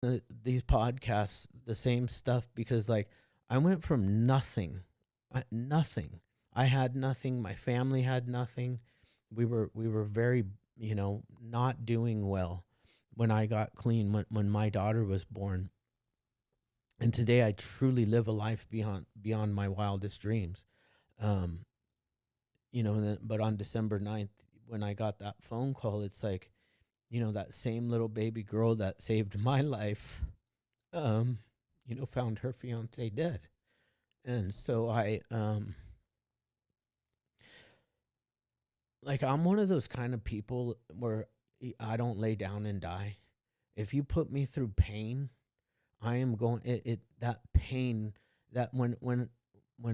these podcasts the same stuff because like I went from nothing. I had nothing. My family had nothing. We were very, not doing well when I got clean, when my daughter was born. And today I truly live a life beyond my wildest dreams. Um, but on December 9th, when I got that phone call, it's like, that same little baby girl that saved my life, um, found her fiance dead. And so I'm one of those kind of people where I don't lay down and die. If you put me through pain, I am going that pain, that when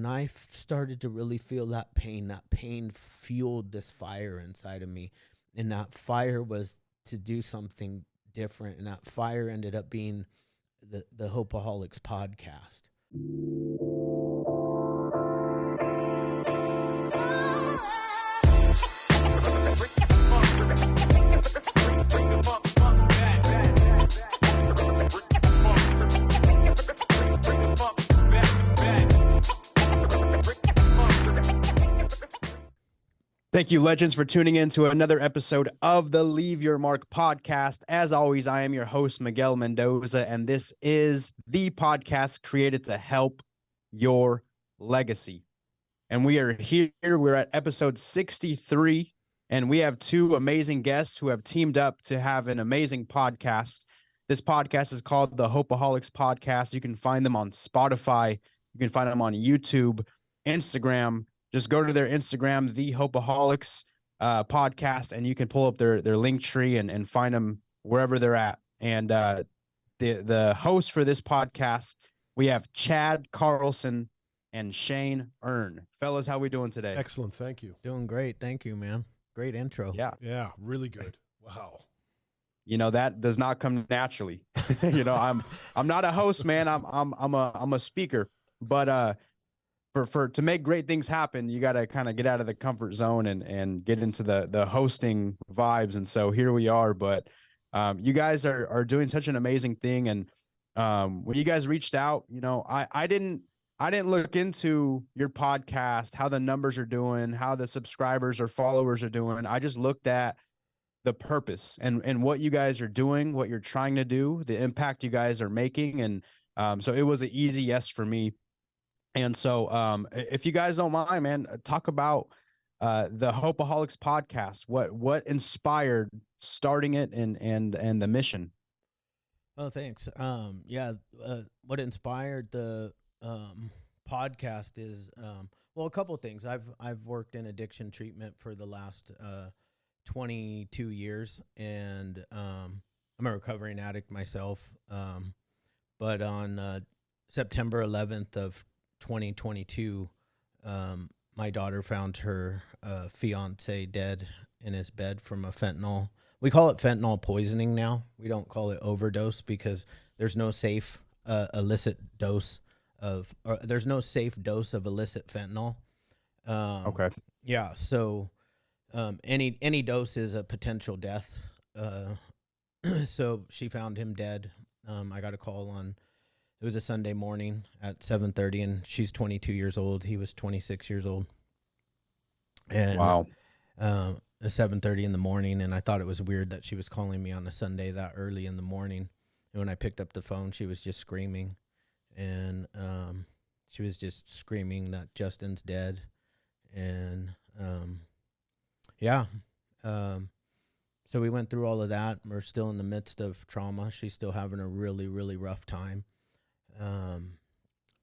I started to really feel that pain fueled this fire inside of me. And that fire was to do something different. And that fire ended up being the Hopeaholics podcast. Thank you, legends, for tuning in to another episode of the Leave Your Mark podcast. As always, I am your host, Miguel Mendoza, and this is the podcast created to help your legacy. And we are here. We're at episode 63, and we have two amazing guests who have teamed up to have an amazing podcast. This podcast is called the Hopeaholics podcast. You can find them on Spotify. You can find them on YouTube, Instagram. Just go to their Instagram, the Hopeaholics podcast, and you can pull up their link tree and find them wherever they're at. And the host for this podcast, we have Chad, Carlson, and Shane Earn. Fellas, how we doing today? Excellent, thank you. Doing great. Thank you, man. Great intro. Yeah, really good. Wow. That does not come naturally. I'm not a host, man. I'm a speaker, but For to make great things happen, you got to kind of get out of the comfort zone and get into the hosting vibes. And so here we are. But you guys are doing such an amazing thing. And when you guys reached out, I didn't look into your podcast, how the numbers are doing, how the subscribers or followers are doing. I just looked at the purpose and what you guys are doing, what you're trying to do, the impact you guys are making. And so it was an easy yes for me. And so if you guys don't mind, man, talk about the Hopeaholics podcast. What inspired starting it and the mission? Oh, thanks. What inspired the podcast is a couple of things. I've worked in addiction treatment for the last 22 years, and I'm a recovering addict myself. But on September 11th of 2022, my daughter found her fiance dead in his bed from a fentanyl. We call it fentanyl poisoning now. We don't call it overdose because there's no safe illicit dose of, or there's no safe dose of illicit fentanyl. Okay. Yeah. So any dose is a potential death. So she found him dead. I got a call on. It was a Sunday morning at 7:30, and she's 22 years old. He was 26 years old. And wow. At 7:30 in the morning, and I thought it was weird that she was calling me on a Sunday that early in the morning. And when I picked up the phone, she was just screaming, and she was just screaming that Justin's dead. And so we went through all of that. We're still in the midst of trauma. She's still having a really, really rough time.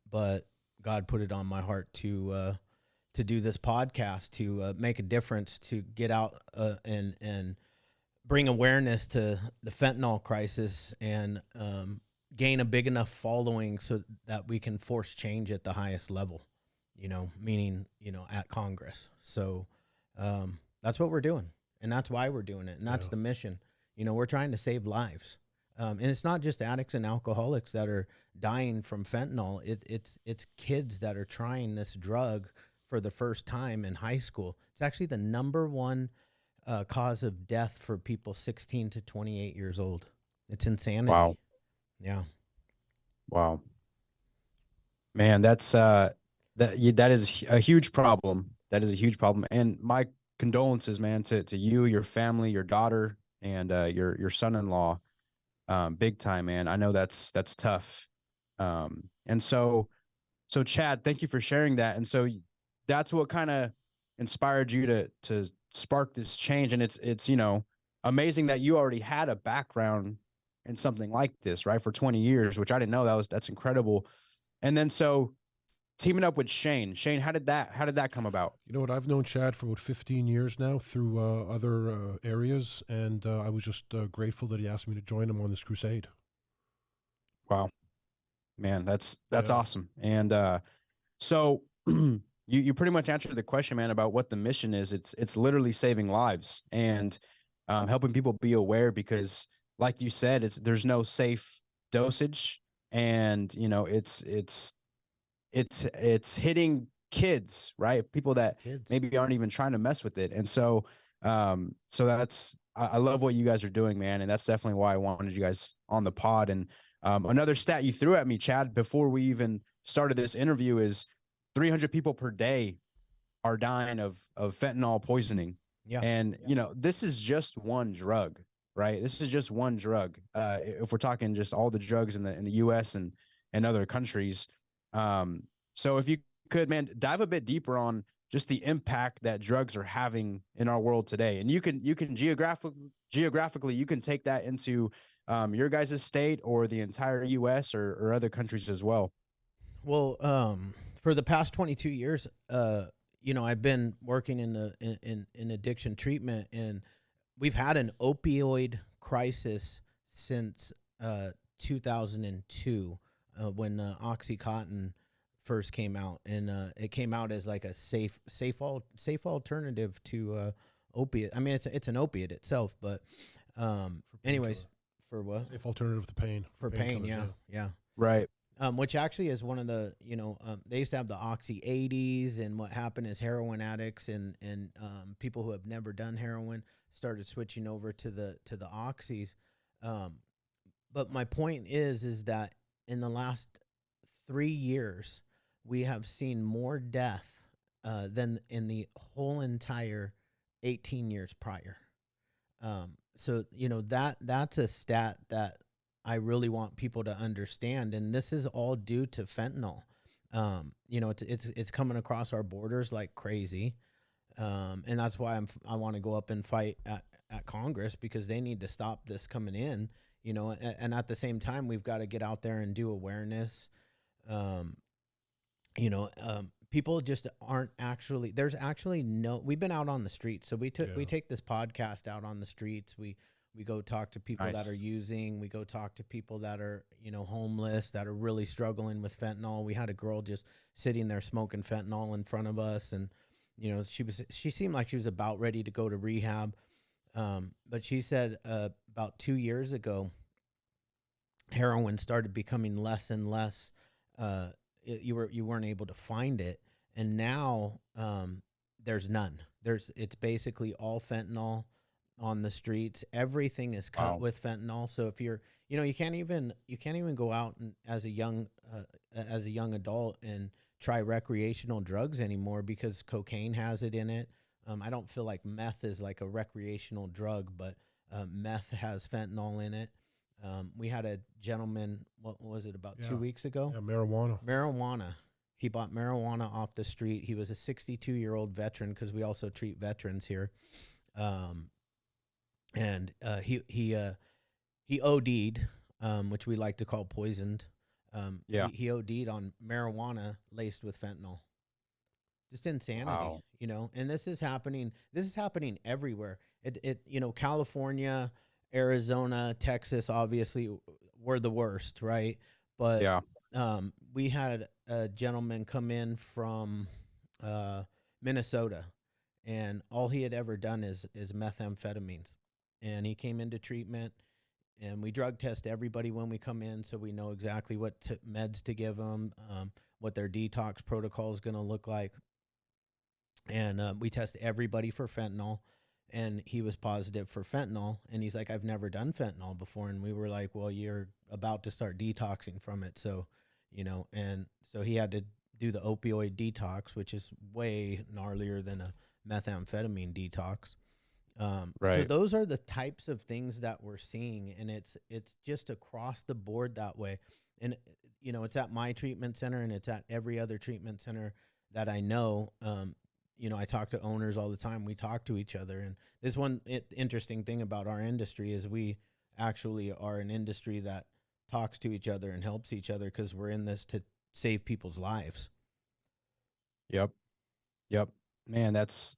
But God put it on my heart to do this podcast, to make a difference, to get out and bring awareness to the fentanyl crisis, and gain a big enough following so that we can force change at the highest level, meaning, at Congress. So that's what we're doing, and that's why we're doing it, and that's the mission. We're trying to save lives. And it's not just addicts and alcoholics that are dying from fentanyl. It's kids that are trying this drug for the first time in high school. It's actually the number one cause of death for people 16 to 28 years old. It's insanity. Wow. Yeah. Wow, man, that is a huge problem. That is a huge problem. And my condolences, man, to you, your family, your daughter, and your son-in-law. Big time, man. I know that's tough. And so Chad, thank you for sharing that. And so that's what kind of inspired you to spark this change. And it's amazing that you already had a background in something like this, right? For 20 years, which I didn't know. That's incredible. And then so teaming up with Shane. Shane, how did that come about? You know what? I've known Chad for about 15 years now through other areas, and I was just grateful that he asked me to join him on this crusade. Wow, man, that's Yeah. awesome. And so you pretty much answered the question, man, about what the mission is. It's literally saving lives and helping people be aware because, like you said, there's no safe dosage, and it's hitting kids, right? People that Kids. maybe aren't even trying to mess with it. And so that's I love what you guys are doing, man, and that's definitely why I wanted you guys on the pod. And another stat you threw at me, Chad, before we even started this interview is 300 people per day are dying of fentanyl poisoning. Yeah. And this is just one drug, right? This is just one drug. If we're talking just all the drugs in the US and other countries. So if you could, man, dive a bit deeper on just the impact that drugs are having in our world today. And you can geographically you can take that into your guys' state or the entire US or other countries as well. Well, for the past 22 years, I've been working in in addiction treatment, and we've had an opioid crisis since 2002, when OxyContin first came out, and it came out as like a safe alternative to opiate. I mean, it's an opiate itself, but anyways, for what? Safe alternative to pain. For pain, painkillers, yeah. Right. Which actually is one of the, they used to have the Oxy 80s, and what happened is heroin addicts and people who have never done heroin started switching over to the Oxys. But my point is that in the last 3 years, we have seen more death than in the whole entire 18 years prior. So that's a stat that I really want people to understand, and this is all due to fentanyl. It's coming across our borders like crazy, and that's why I want to go up and fight at Congress, because they need to stop this coming in. And at the same time, we've got to get out there and do awareness. People just aren't actually. There's actually no. We've been out on the streets, so we take this podcast out on the streets. We go talk to people Nice. that are using. We go talk to people that are, homeless, that are really struggling with fentanyl. We had a girl just sitting there smoking fentanyl in front of us, and she seemed like she was about ready to go to rehab. But she said about 2 years ago, heroin started becoming less and less. You weren't able to find it, and now there's none. It's basically all fentanyl on the streets. Everything is cut Wow. with fentanyl. So if you're, you can't even go out and as a young adult and try recreational drugs anymore, because cocaine has it in it. I don't feel like meth is like a recreational drug, but meth has fentanyl in it. We had a gentleman, what was it, about 2 weeks ago? Yeah, marijuana. Marijuana. He bought marijuana off the street. He was a 62-year-old veteran, because we also treat veterans here. And he OD'd, which we like to call poisoned. Yeah. He OD'd on marijuana laced with fentanyl. Just insanity, Wow. And this is happening. This is happening everywhere. California, Arizona, Texas, obviously were the worst, right? But Yeah. we had a gentleman come in from Minnesota, and all he had ever done is methamphetamines. And he came into treatment, and we drug test everybody when we come in, so we know exactly what meds to give them, what their detox protocol is going to look like. And we test everybody for fentanyl. and he was positive for fentanyl. And he's like, I've never done fentanyl before. And we were like, well, you're about to start detoxing from it. So, and so he had to do the opioid detox, which is way gnarlier than a methamphetamine detox. So those are the types of things that we're seeing, and it's just across the board that way. And it's at my treatment center, and it's at every other treatment center that I know. I talk to owners all the time. We talk to each other, and this interesting thing about our industry is we actually are an industry that talks to each other and helps each other, because we're in this to save people's lives. Yep. Man, that's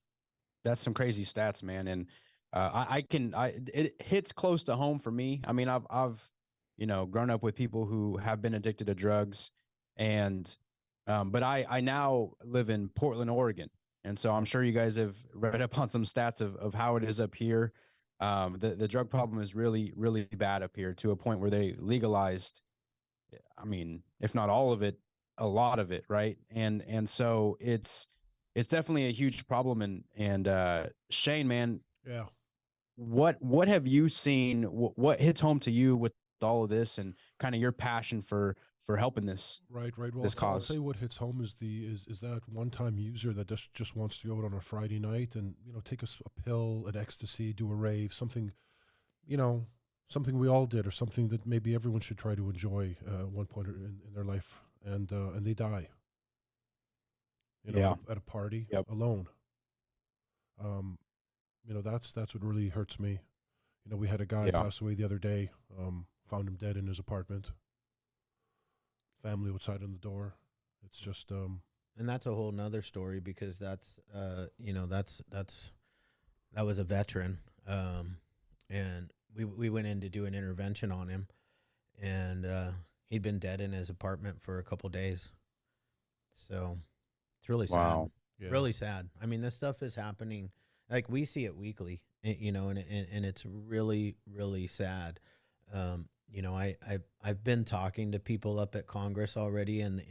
some crazy stats, man. And it hits close to home for me. I mean, I've grown up with people who have been addicted to drugs, and but I now live in Portland, Oregon. And so I'm sure you guys have read up on some stats of how it is up here. The drug problem is really, really bad up here, to a point where they legalized, I mean, if not all of it, a lot of it. Right. And so it's definitely a huge problem. And Shane, man, Yeah. what have you seen? What hits home to you with all of this, and kind of your passion for helping this? Right. Well, this I'll cause. tell you what hits home is that one-time user that just wants to go out on a Friday night and take a pill, an ecstasy, do a rave, something we all did, or something that maybe everyone should try to enjoy at one point in their life, and they die. At a party. Yep. Alone. That's what really hurts me. We had a guy pass away the other day. Found him dead in his apartment. Family outside on the door. It's just and that's a whole nother story, because that's that was a veteran, and we went in to do an intervention on him, and he'd been dead in his apartment for a couple days. So it's really sad. Yeah. Really sad. I mean, this stuff is happening. Like, we see it weekly, and it's really, really sad. I've been talking to people up at Congress already, and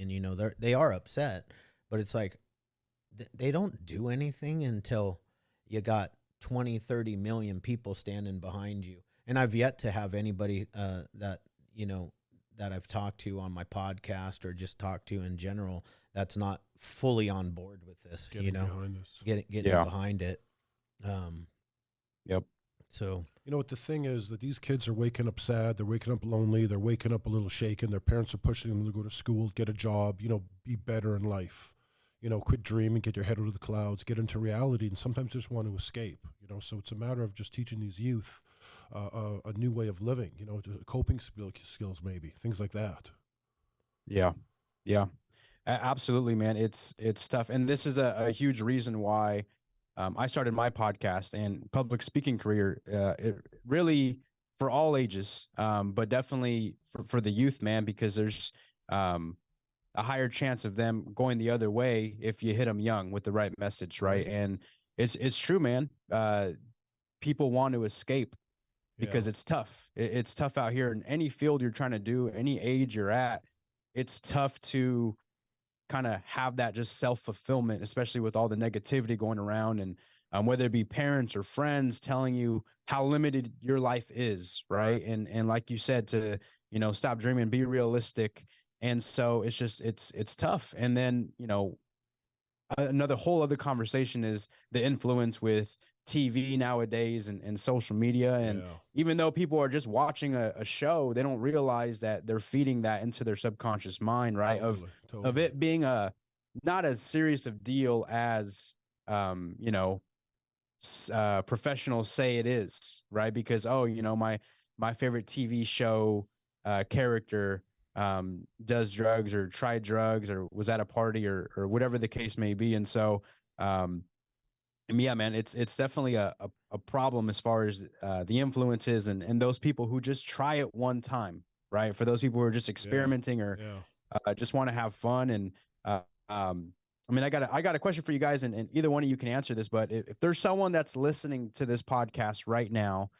they are upset, but it's like they don't do anything until you got 20, 30 million people standing behind you. And I've yet to have anybody that I've talked to on my podcast, or just talked to in general, that's not fully on board with this. Getting behind this. Getting behind it. Yep. So, what the thing is, that these kids are waking up sad, they're waking up lonely, they're waking up a little shaken. Their parents are pushing them to go to school, get a job, be better in life. Quit dreaming, get your head out of the clouds, get into reality, and sometimes just want to escape. So it's a matter of just teaching these youth a new way of living, coping skills, maybe, things like that. Yeah. Absolutely, man. It's tough. And this is a huge reason why I started my podcast and public speaking career. It really, for all ages, but definitely for the youth, man, because there's a higher chance of them going the other way if you hit them young with the right message, right? And it's true, man. People want to escape because it's tough. It's tough out here in any field you're trying to do, any age you're at. It's tough to kind of have that just self-fulfillment, especially with all the negativity going around, and whether it be parents or friends telling you how limited your life is, right? And like you said, to stop dreaming, be realistic. And so it's just it's tough. And then another whole other conversation is the influence with TV nowadays and social media. And even though people are just watching a show, they don't realize that they're feeding that into their subconscious mind, right? Totally. Of it being not as serious of deal as, professionals say it is, right? Because, my favorite TV show character does drugs or tried drugs or was at a party or whatever the case may be. And so, yeah, man, it's definitely a problem as far as the influences and those people who just try it one time, right? For those people who are just experimenting or just want to have fun. And I mean, I got a question for you guys, and either one of you can answer this, but if there's someone that's listening to this podcast right now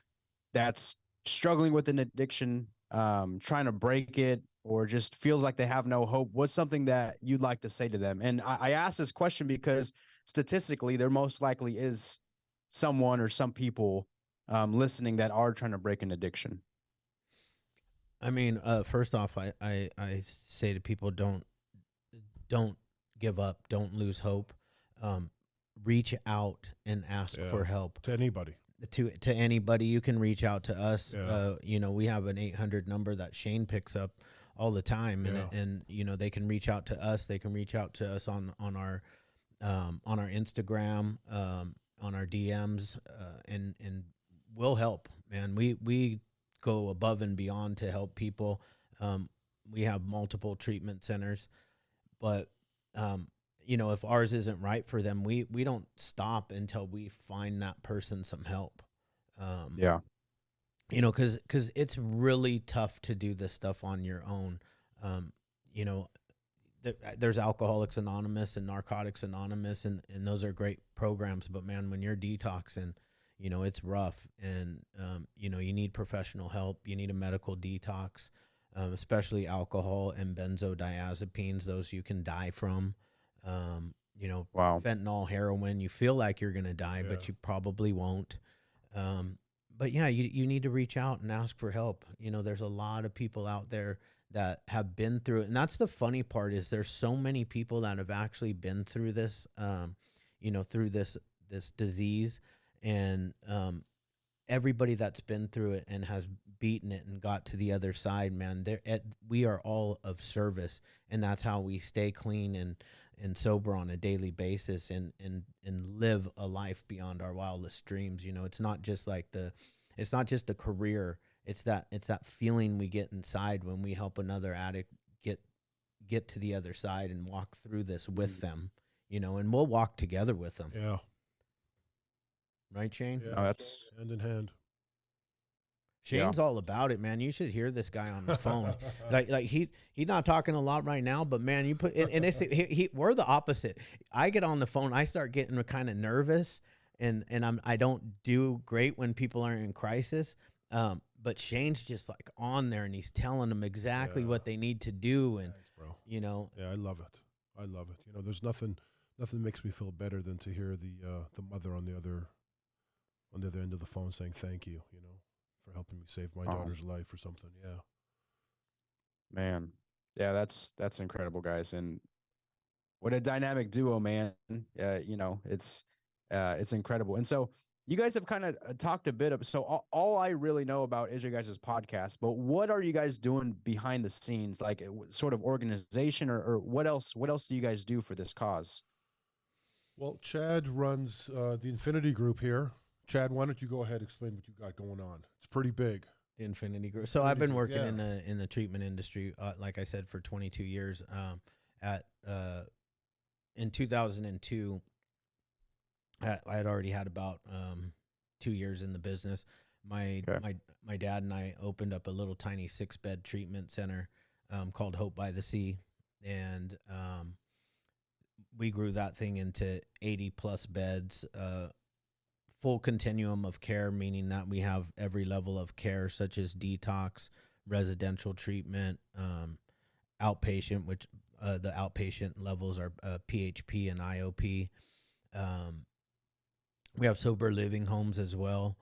that's struggling with an addiction, trying to break it, or just feels like they have no hope, what's something that you'd like to say to them? And I ask this question because statistically, there most likely is someone or some people listening that are trying to break an addiction? I mean, first off, I say to people, don't give up, don't lose hope. Reach out and ask for help to anybody. To anybody. You can reach out to us. Yeah. You know, we have an 800 number that Shane picks up all the time, and you know, they can reach out to us. They can reach out to us on our Instagram, on our DMs, and we'll help, man. We go above and beyond to help people. We have multiple treatment centers, but you know, if ours isn't right for them, we don't stop until we find that person some help. You know, because it's really tough to do this stuff on your own. You know, there's Alcoholics Anonymous and Narcotics Anonymous, and those are great programs. But man, when you're detoxing, you know, it's rough, and you know, you need professional help. You need a medical detox, especially alcohol and benzodiazepines. Those you can die from. You know, fentanyl, heroin. You feel like you're gonna die, but you probably won't. But yeah, you need to reach out and ask for help. You know, there's a lot of people out there that have been through it. And that's the funny part, is there's so many people that have actually been through this, you know, through this disease, and everybody that's been through it and has beaten it and got to the other side, man, we are all of service, and that's how we stay clean and sober on a daily basis, and live a life beyond our wildest dreams. You know, it's not just the career. It's that feeling we get inside when we help another addict get to the other side and walk through this with them, you know, and we'll walk together with them. Yeah. Right, Shane? Yeah. Oh, that's hand in hand. Shane's all about it, man. You should hear this guy on the phone. like he's not talking a lot right now, but man, you put and it's we're the opposite. I get on the phone, I start getting kind of nervous, and I don't do great when people are in crisis. But Shane's just like on there, and he's telling them exactly what they need to do, and thanks, bro. you know. Yeah, I love it. You know, there's nothing makes me feel better than to hear the mother on the other end of the phone saying thank you. You know, for helping me save my daughter's life or something. Yeah. Man. Yeah, that's incredible, guys. And what a dynamic duo, man. You know, it's incredible. And so you guys have kind of talked a bit of, so all I really know about is your guys' podcast, but what are you guys doing behind the scenes? Like sort of organization or what else do you guys do for this cause? Well, Chad runs the Infinity Group here. Chad, why don't you go ahead and explain what you got going on? It's pretty big. The Infinity Group. So I've been working in the treatment industry, like I said, for 22 years. In 2002, I had already had about 2 years in the business. My dad and I opened up a little tiny 6-bed treatment center called Hope by the Sea, and we grew that thing into 80 plus beds. Full continuum of care, meaning that we have every level of care, such as detox, residential treatment, outpatient, which the outpatient levels are PHP and IOP. We have sober living homes as well.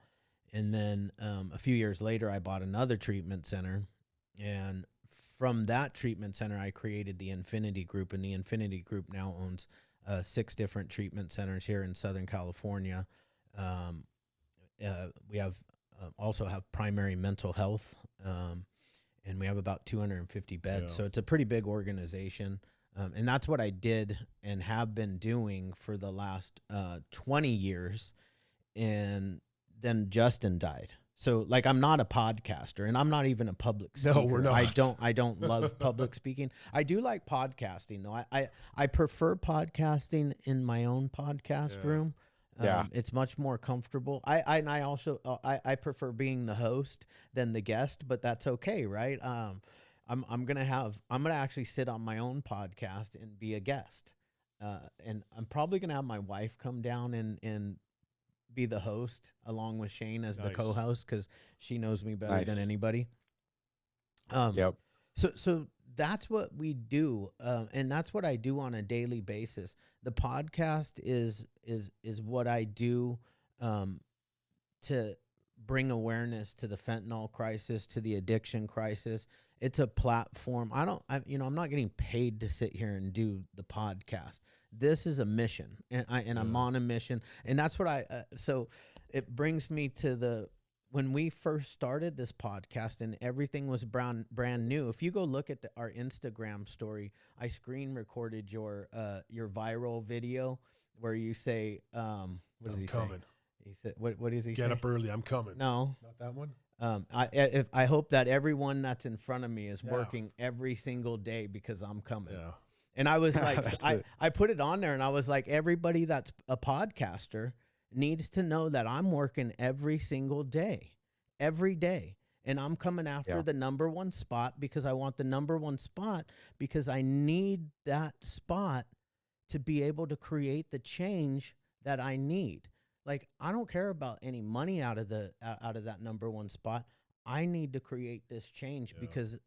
And then a few years later, I bought another treatment center. And from that treatment center, I created the Infinity Group. And the Infinity Group now owns 6 different treatment centers here in Southern California. We have also have primary mental health, and we have about 250 beds. So it's a pretty big organization. And that's what I did and have been doing for the last 20 years. And then Justin died. So like, I'm not a podcaster, and I'm not even a public speaker. No, we're not. I don't love public speaking. I do like podcasting though. I prefer podcasting in my own podcast room. It's much more comfortable. I also I prefer being the host than the guest, but that's okay, right? I'm gonna actually sit on my own podcast and be a guest, and I'm probably gonna have my wife come down and be the host along with Shane as the co-host, because she knows me better than anybody. So that's what we do, and that's what I do on a daily basis. The podcast is what I do to bring awareness to the fentanyl crisis, to the addiction crisis. It's a platform. I'm not getting paid to sit here and do the podcast. This is a mission, and I'm on a mission, and that's what so it brings me to when we first started this podcast and everything was brand new. If you go look at our Instagram story, I screen recorded your viral video where you say, what does he say? He said, what does he say? Get up early, I'm coming. No. Not that one? I hope that everyone that's in front of me is working every single day because I'm coming. Yeah. And I was like, I put it on there and I was like, everybody that's a podcaster needs to know that I'm working every single day, every day. And I'm coming after the number one spot because I want the number one spot because I need that spot to be able to create the change that I need. Like, I don't care about any money out of that number one spot. I need to create this change because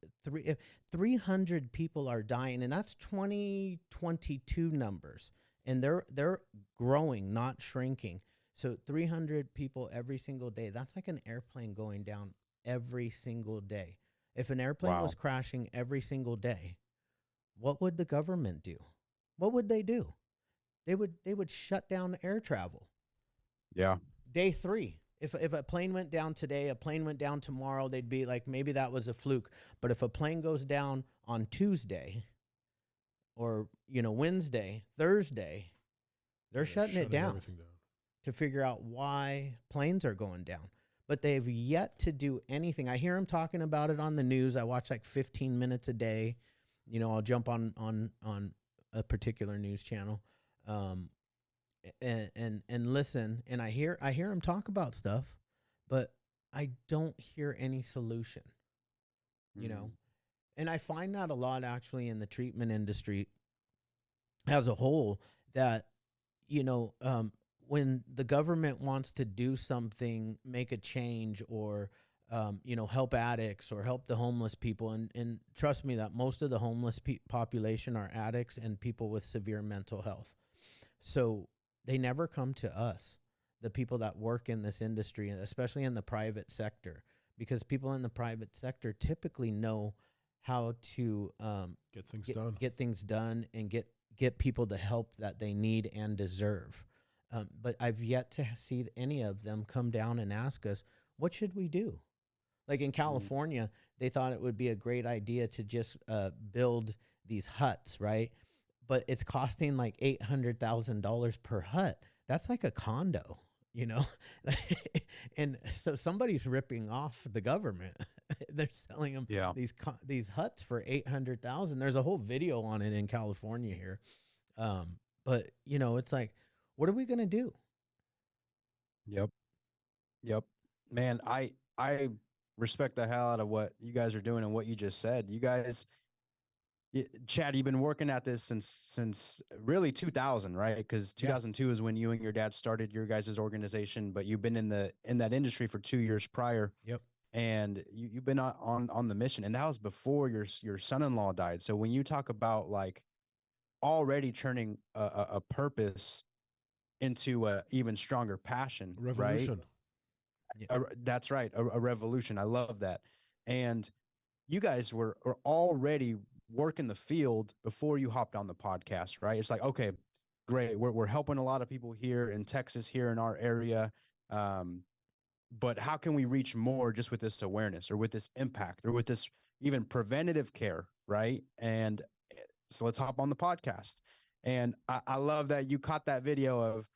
300 people are dying, and that's 2022 numbers, and they're growing, not shrinking. So 300 people every single day. That's like an airplane going down every single day. If an airplane was crashing every single day, what would the government do? What would they do? They would shut down air travel. Yeah. Day 3. If a plane went down today, a plane went down tomorrow, they'd be like, maybe that was a fluke. But if a plane goes down on Tuesday or, Wednesday, Thursday, they're shutting it down to figure out why planes are going down. But they've yet to do anything. I hear them talking about it on the news. I watch like 15 minutes a day. I'll jump on a particular news channel. And listen, and I hear him talk about stuff, but I don't hear any solution, and I find that a lot actually in the treatment industry as a whole, that, when the government wants to do something, make a change, or, help addicts or help the homeless people. And trust me that most of the homeless population are addicts and people with severe mental health. So they never come to us, the people that work in this industry, especially in the private sector, because people in the private sector typically know how to get things done and get people the help that they need and deserve. But I've yet to see any of them come down and ask us, what should we do? Like in California, they thought it would be a great idea to just build these huts, right? But it's costing like $800,000 per hut. That's like a condo, and so somebody's ripping off the government. They're selling them these huts for $800,000. There's a whole video on it in California here. But it's like, what are we gonna do? Yep. Man, I respect the hell out of what you guys are doing and what you just said. You guys, Chad, you've been working at this since really 2000, right? Because 2002 is when you and your dad started your guys' organization, but you've been in that industry for 2 years prior. Yep. And you've been on the mission, and that was before your son-in-law died. So when you talk about like already turning a purpose into a even stronger passion, revolution, right? That's right, a revolution. I love that. And you guys were already working the field before you hopped on the podcast, right? It's like, okay, great. We're helping a lot of people here in Texas, here in our area. But how can we reach more just with this awareness or with this impact or with this even preventative care, right? And so let's hop on the podcast. And I love that you caught that video of,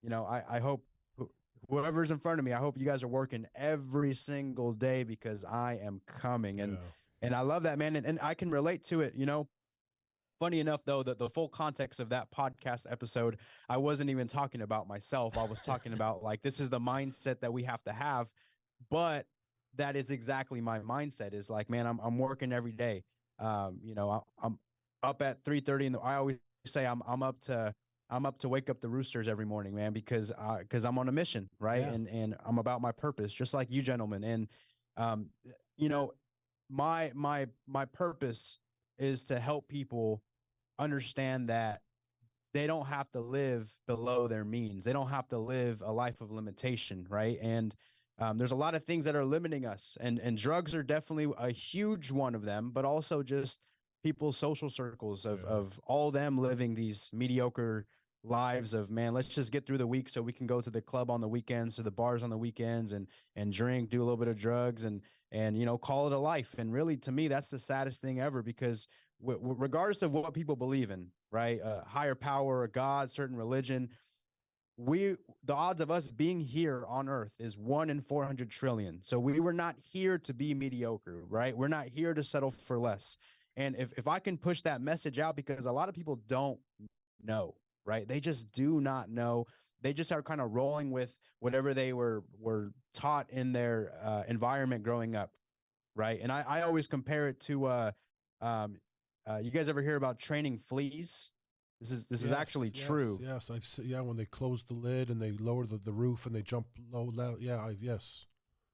I hope whoever's in front of me, I hope you guys are working every single day because I am coming. And I love that, man. And I can relate to it, Funny enough, though, that the full context of that podcast episode, I wasn't even talking about myself. I was talking about like, this is the mindset that we have to have. But that is exactly my mindset is like, man, I'm working every day. I'm up at 3:30 I always say I'm up to wake up the roosters every morning, man, because I'm on a mission, right? Yeah. And I'm about my purpose, just like you gentlemen. And my purpose is to help people understand that they don't have to live below their means. They don't have to live a life of limitation, right? And there's a lot of things that are limiting us, and drugs are definitely a huge one of them, but also just people's social circles of all them living these mediocre lives of, man, let's just get through the week so we can go to the club on the weekends, to the bars on the weekends, and drink, do a little bit of drugs, and you know, call it a life. And really, to me, that's the saddest thing ever, because regardless of what people believe in, right, higher power, a God, certain religion, the odds of us being here on earth is 1 in 400 trillion. So we were not here to be mediocre, right? We're not here to settle for less. And if I can push that message out, because a lot of people don't know, right? They just do not know. They just are kind of rolling with whatever they were taught in their environment growing up, right? And I always compare it to you guys ever hear about training fleas? This is actually true. Yes, I've seen, when they close the lid and they lower the roof and they jump low. Yes.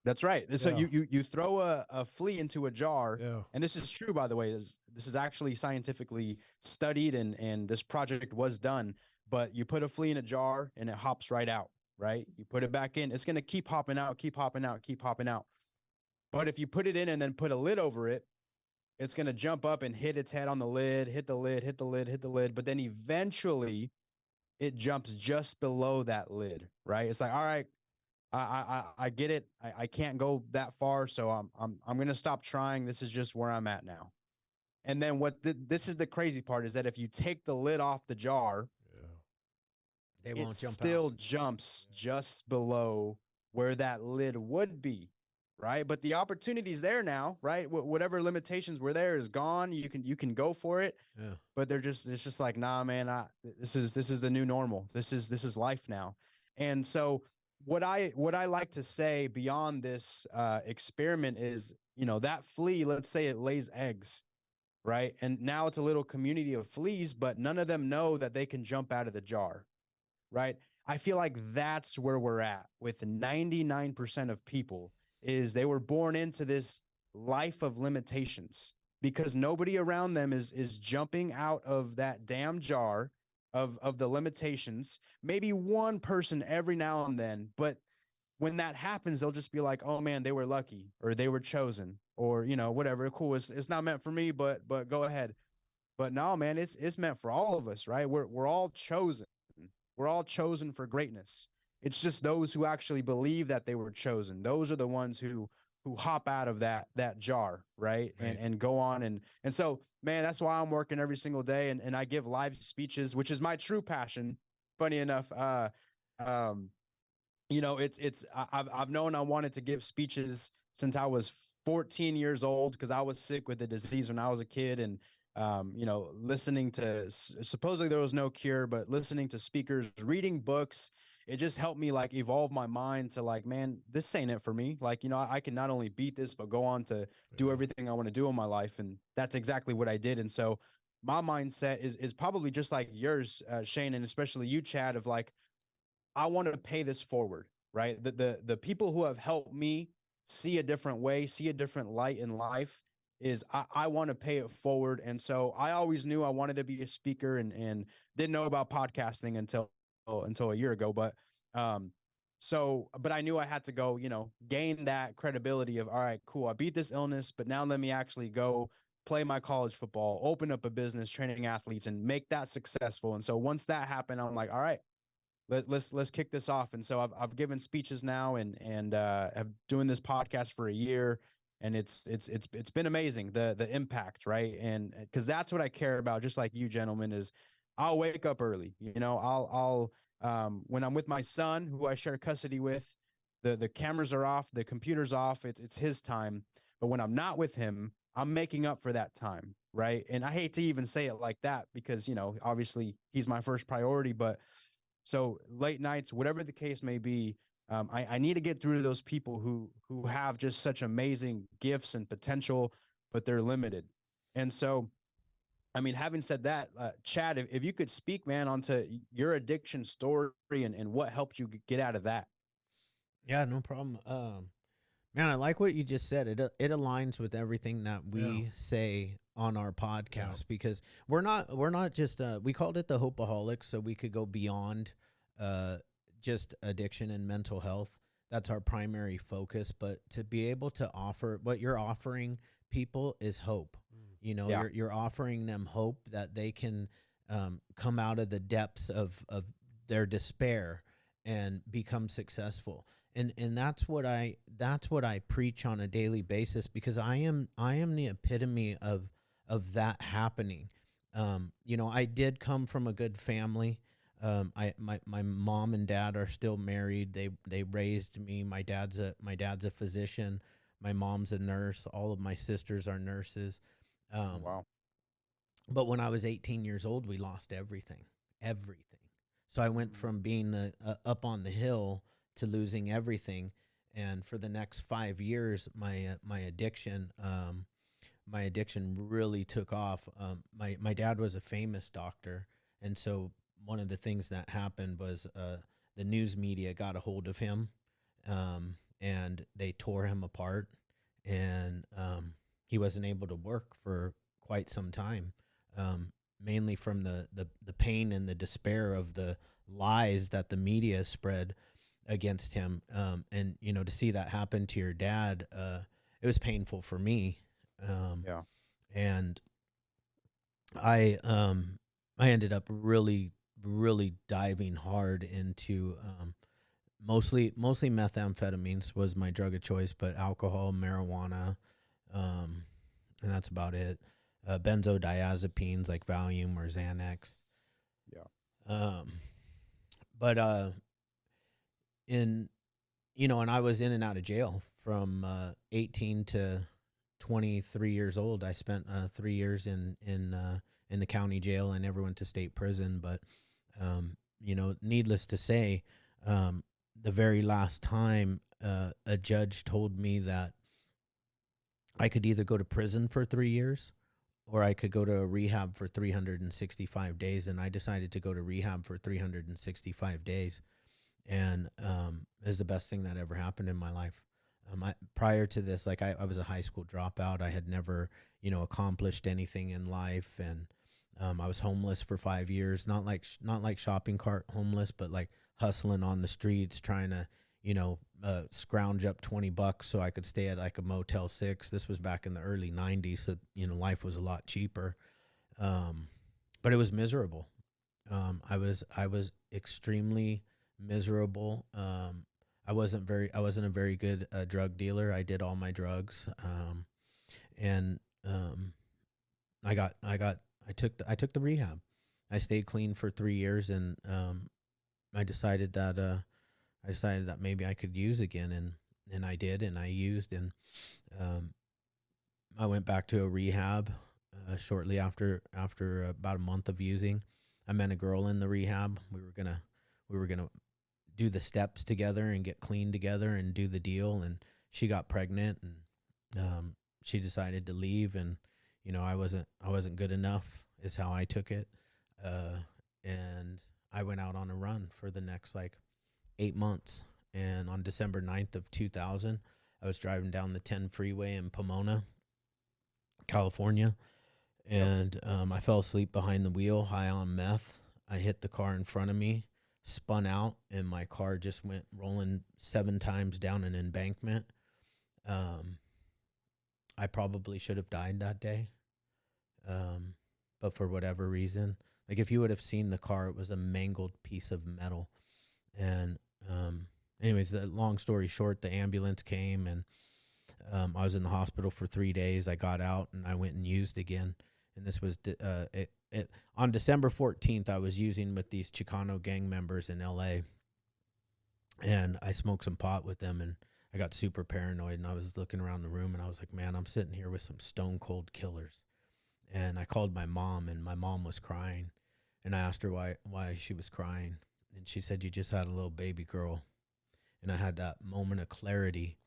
That's right. So you throw a flea into a jar, and this is true, by the way. This is actually scientifically studied, and this project was done. But you put a flea in a jar, and it hops right out, right? You put it back in, it's going to keep hopping out, keep hopping out, keep hopping out. But if you put it in and then put a lid over it, it's going to jump up and hit its head on the lid, hit the lid, hit the lid, hit the lid. But then eventually it jumps just below that lid, right? It's like, all right, I get it. I can't go that far. So I'm going to stop trying. This is just where I'm at now. And then this is the crazy part, is that if you take the lid off the jar, they won't jump still out. Jumps just below where that lid would be. Right. But the opportunity's there now, right? Whatever limitations were there is gone. You can go for it. Yeah. But it's just like, nah, man, this is the new normal. This is life now. And so what I like to say beyond this experiment is, you know, that flea, let's say it lays eggs, right? And now it's a little community of fleas, but none of them know that they can jump out of the jar, right? I feel like that's where we're at with 99% of people. Is they were born into this life of limitations because nobody around them is jumping out of that damn jar of the limitations. Maybe one person every now and then, but when that happens, they'll just be like, oh man, they were lucky, or they were chosen, or, you know, whatever. Cool. It's not meant for me, but go ahead. But no, man, it's meant for all of us, right? We're all chosen. We're all chosen for greatness. It's just those who actually believe that they were chosen. Those are the ones who hop out of that jar, right? And go on. And so, man, that's why I'm working every single day. And I give live speeches, which is my true passion. Funny enough, you know, I've known I wanted to give speeches since I was 14 years old, because I was sick with the disease when I was a kid. And you know, listening to, supposedly there was no cure, but listening to speakers, reading books, it just helped me like evolve my mind to like, man, this ain't it for me. Like, you know, I can not only beat this, but go on to do everything I want to do in my life. And that's exactly what I did. And so my mindset is probably just like yours, Shane, and especially you, Chad, of like, I want to pay this forward, right? The people who have helped me see a different way, see a different light in life, is I want to pay it forward. And so I always knew I wanted to be a speaker, and didn't know about podcasting until a year ago. But but I knew I had to go, you know, gain that credibility of, all right, cool, I beat this illness, but now let me actually go play my college football, open up a business training athletes, and make that successful. And so once that happened, I'm like, all right, let's kick this off. And so I've given speeches now, and have doing this podcast for a year. And it's been amazing, the impact, right? And because that's what I care about, just like you gentlemen, is I'll wake up early. You know, I'll when I'm with my son, who I share custody with, the cameras are off, the computer's off. It's his time. But when I'm not with him, I'm making up for that time, right? And I hate to even say it like that, because, you know, obviously he's my first priority. But so late nights, whatever the case may be, I need to get through to those people who have just such amazing gifts and potential, but they're limited. And so, I mean, having said that, Chad, if you could speak, man, onto your addiction story and what helped you get out of that. Yeah, no problem. Man, I like what you just said. It aligns with everything that we say on our podcast because we're not just we called it the Hopeaholics so we could go beyond just addiction and mental health. That's our primary focus, but to be able to offer what you're offering people is hope. You know, you're offering them hope that they can come out of the depths of their despair and become successful. And that's what I preach on a daily basis, because I am the epitome of that happening. You know, I did come from a good family. My mom and dad are still married. They raised me. My dad's a physician. My mom's a nurse. All of my sisters are nurses. Wow. But when I was 18 years old, we lost everything. So I went from being up on the hill to losing everything. And for the next 5 years, my addiction really took off. My dad was a famous doctor, and so one of the things that happened was the news media got a hold of him, and they tore him apart, and he wasn't able to work for quite some time, mainly from the pain and the despair of the lies that the media spread against him. And, you know, to see that happen to your dad, it was painful for me. And I ended up really diving hard into mostly methamphetamines was my drug of choice, but alcohol, marijuana, and that's about it. Benzodiazepines like Valium or Xanax. But and I was in and out of jail from 18 to 23 years old. I spent 3 years in the county jail. I never went to state prison, but needless to say, the very last time a judge told me that I could either go to prison for 3 years or I could go to a rehab for 365 days. And I decided to go to rehab for 365 days. And is the best thing that ever happened in my life. Prior to this, like I was a high school dropout. I had never, accomplished anything in life. And I was homeless for 5 years, not like shopping cart homeless, but like hustling on the streets, trying to, scrounge up $20 so I could stay at like a Motel 6. This was back in the early 90s. So, life was a lot cheaper. But it was miserable. I was extremely miserable. I wasn't a very good drug dealer. I did all my drugs. And I took the rehab. I stayed clean for 3 years, and I decided that maybe I could use again, and I did, and I used, and I went back to a rehab shortly after about a month of using. I met a girl in the rehab. We were gonna do the steps together and get clean together and do the deal, and she got pregnant, and she decided to leave, and I wasn't good enough is how I took it, and I went out on a run for the next 8 months. And on December 9th of 2000, I was driving down the 10 freeway in Pomona, California, and I fell asleep behind the wheel, high on meth. I hit the car in front of me, spun out, and my car just went rolling 7 times down an embankment. I probably should have died that day, but for whatever reason, if you would have seen the car, it was a mangled piece of metal. And anyways, the long story short, the ambulance came, and I was in the hospital for 3 days. I got out, and I went and used again. And this was on December 14th, I was using with these Chicano gang members in LA, and I smoked some pot with them, and I got super paranoid, and I was looking around the room, and I was like, man, I'm sitting here with some stone cold killers. And I called my mom, and my mom was crying, and I asked her why she was crying. And she said, you just had a little baby girl. And I had that moment of clarity.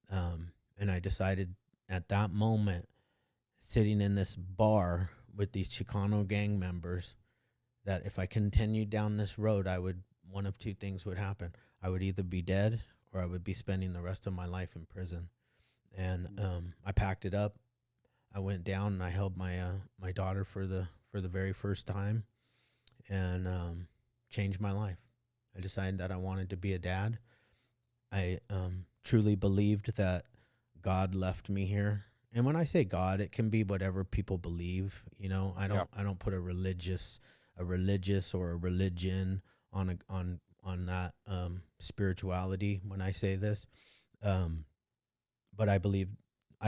And I decided at that moment, sitting in this bar with these Chicano gang members, that if I continued down this road, one of two things would happen. I would either be dead or I would be spending the rest of my life in prison. And I packed it up. I went down and I held my daughter for the very first time, and changed my life. I decided that I wanted to be a dad. I truly believed that God left me here. And when I say God, it can be whatever people believe. You know, I don't put a religious or a religion on that spirituality when I say this. But I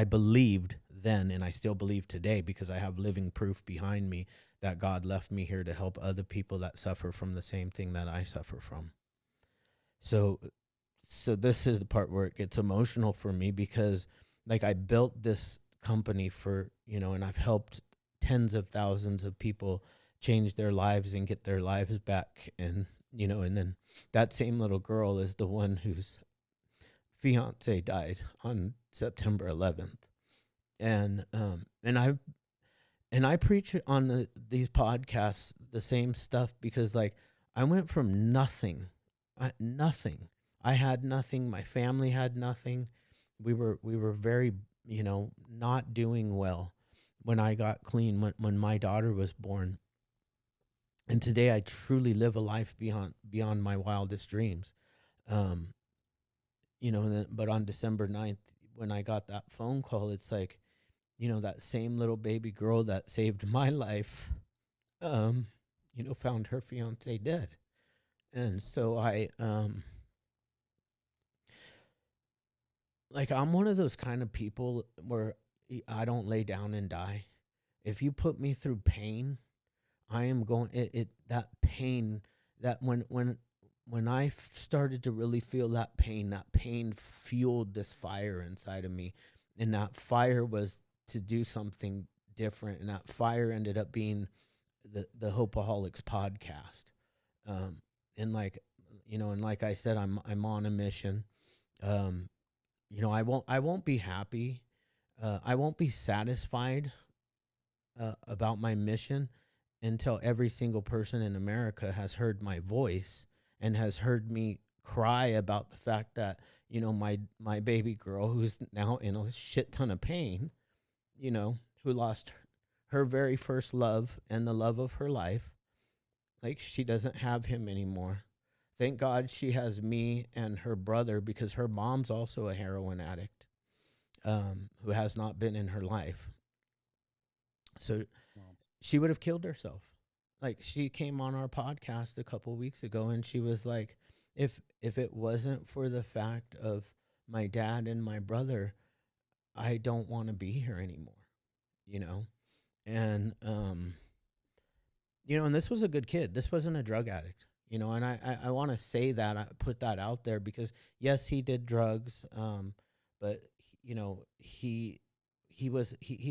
believed then, and I still believe today, because I have living proof behind me, that God left me here to help other people that suffer from the same thing that I suffer from. So this is the part where it gets emotional for me, because like I built this company for, and I've helped tens of thousands of people change their lives and get their lives back. And, and then that same little girl is the one whose fiance died on September 11th. And I preach on these podcasts the same stuff, because like I went from nothing. I had nothing. My family had nothing. We were very, not doing well when I got clean, when my daughter was born. And today I truly live a life beyond my wildest dreams. But on December 9th, when I got that phone call, it's like, that same little baby girl that saved my life, found her fiance dead. And so I'm one of those kind of people where I don't lay down and die. If you put me through pain, I am going, that pain, that when I started to really feel that pain fueled this fire inside of me. And that fire was to do something different. And that fire ended up being the Hopeaholics podcast. And like I said, I'm on a mission. I won't be happy. I won't be satisfied about my mission until every single person in America has heard my voice and has heard me cry about the fact that, my baby girl, who's now in a shit ton of pain, who lost her very first love and the love of her life, like she doesn't have him anymore. Thank God she has me and her brother, because her mom's also a heroin addict, who has not been in her life. So she would have killed herself. Like, she came on our podcast a couple weeks ago, and she was like, if it wasn't for the fact of my dad and my brother, I don't want to be here anymore, And, and this was a good kid. This wasn't a drug addict, and I want to say that, I put that out there, because yes, he did drugs. But he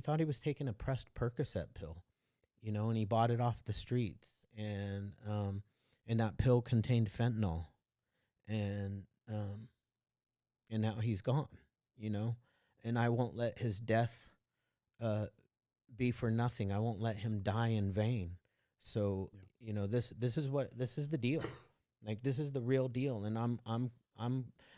thought he was taking a pressed Percocet pill, and he bought it off the streets, and that pill contained fentanyl, and now he's gone, and I won't let his death be for nothing. I won't let him die in vain. So, this is the deal. Like, this is the real deal. And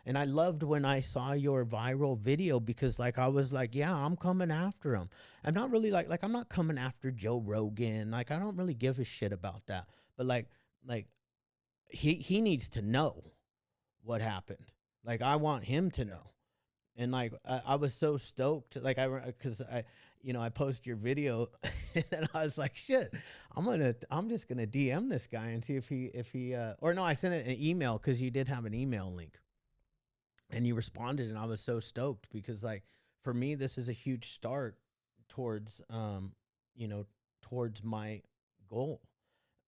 and I loved when I saw your viral video, because like, I was like, yeah, I'm coming after him. I'm not really like I'm not coming after Joe Rogan. Like, I don't really give a shit about that. But like he needs to know what happened. Like, I want him to know. And like, I was so stoked, like, because I post your video, and I was like, shit, I'm just gonna DM this guy and see if he or no, I sent it an email, because you did have an email link, and you responded, and I was so stoked, because like, for me, this is a huge start towards towards my goal,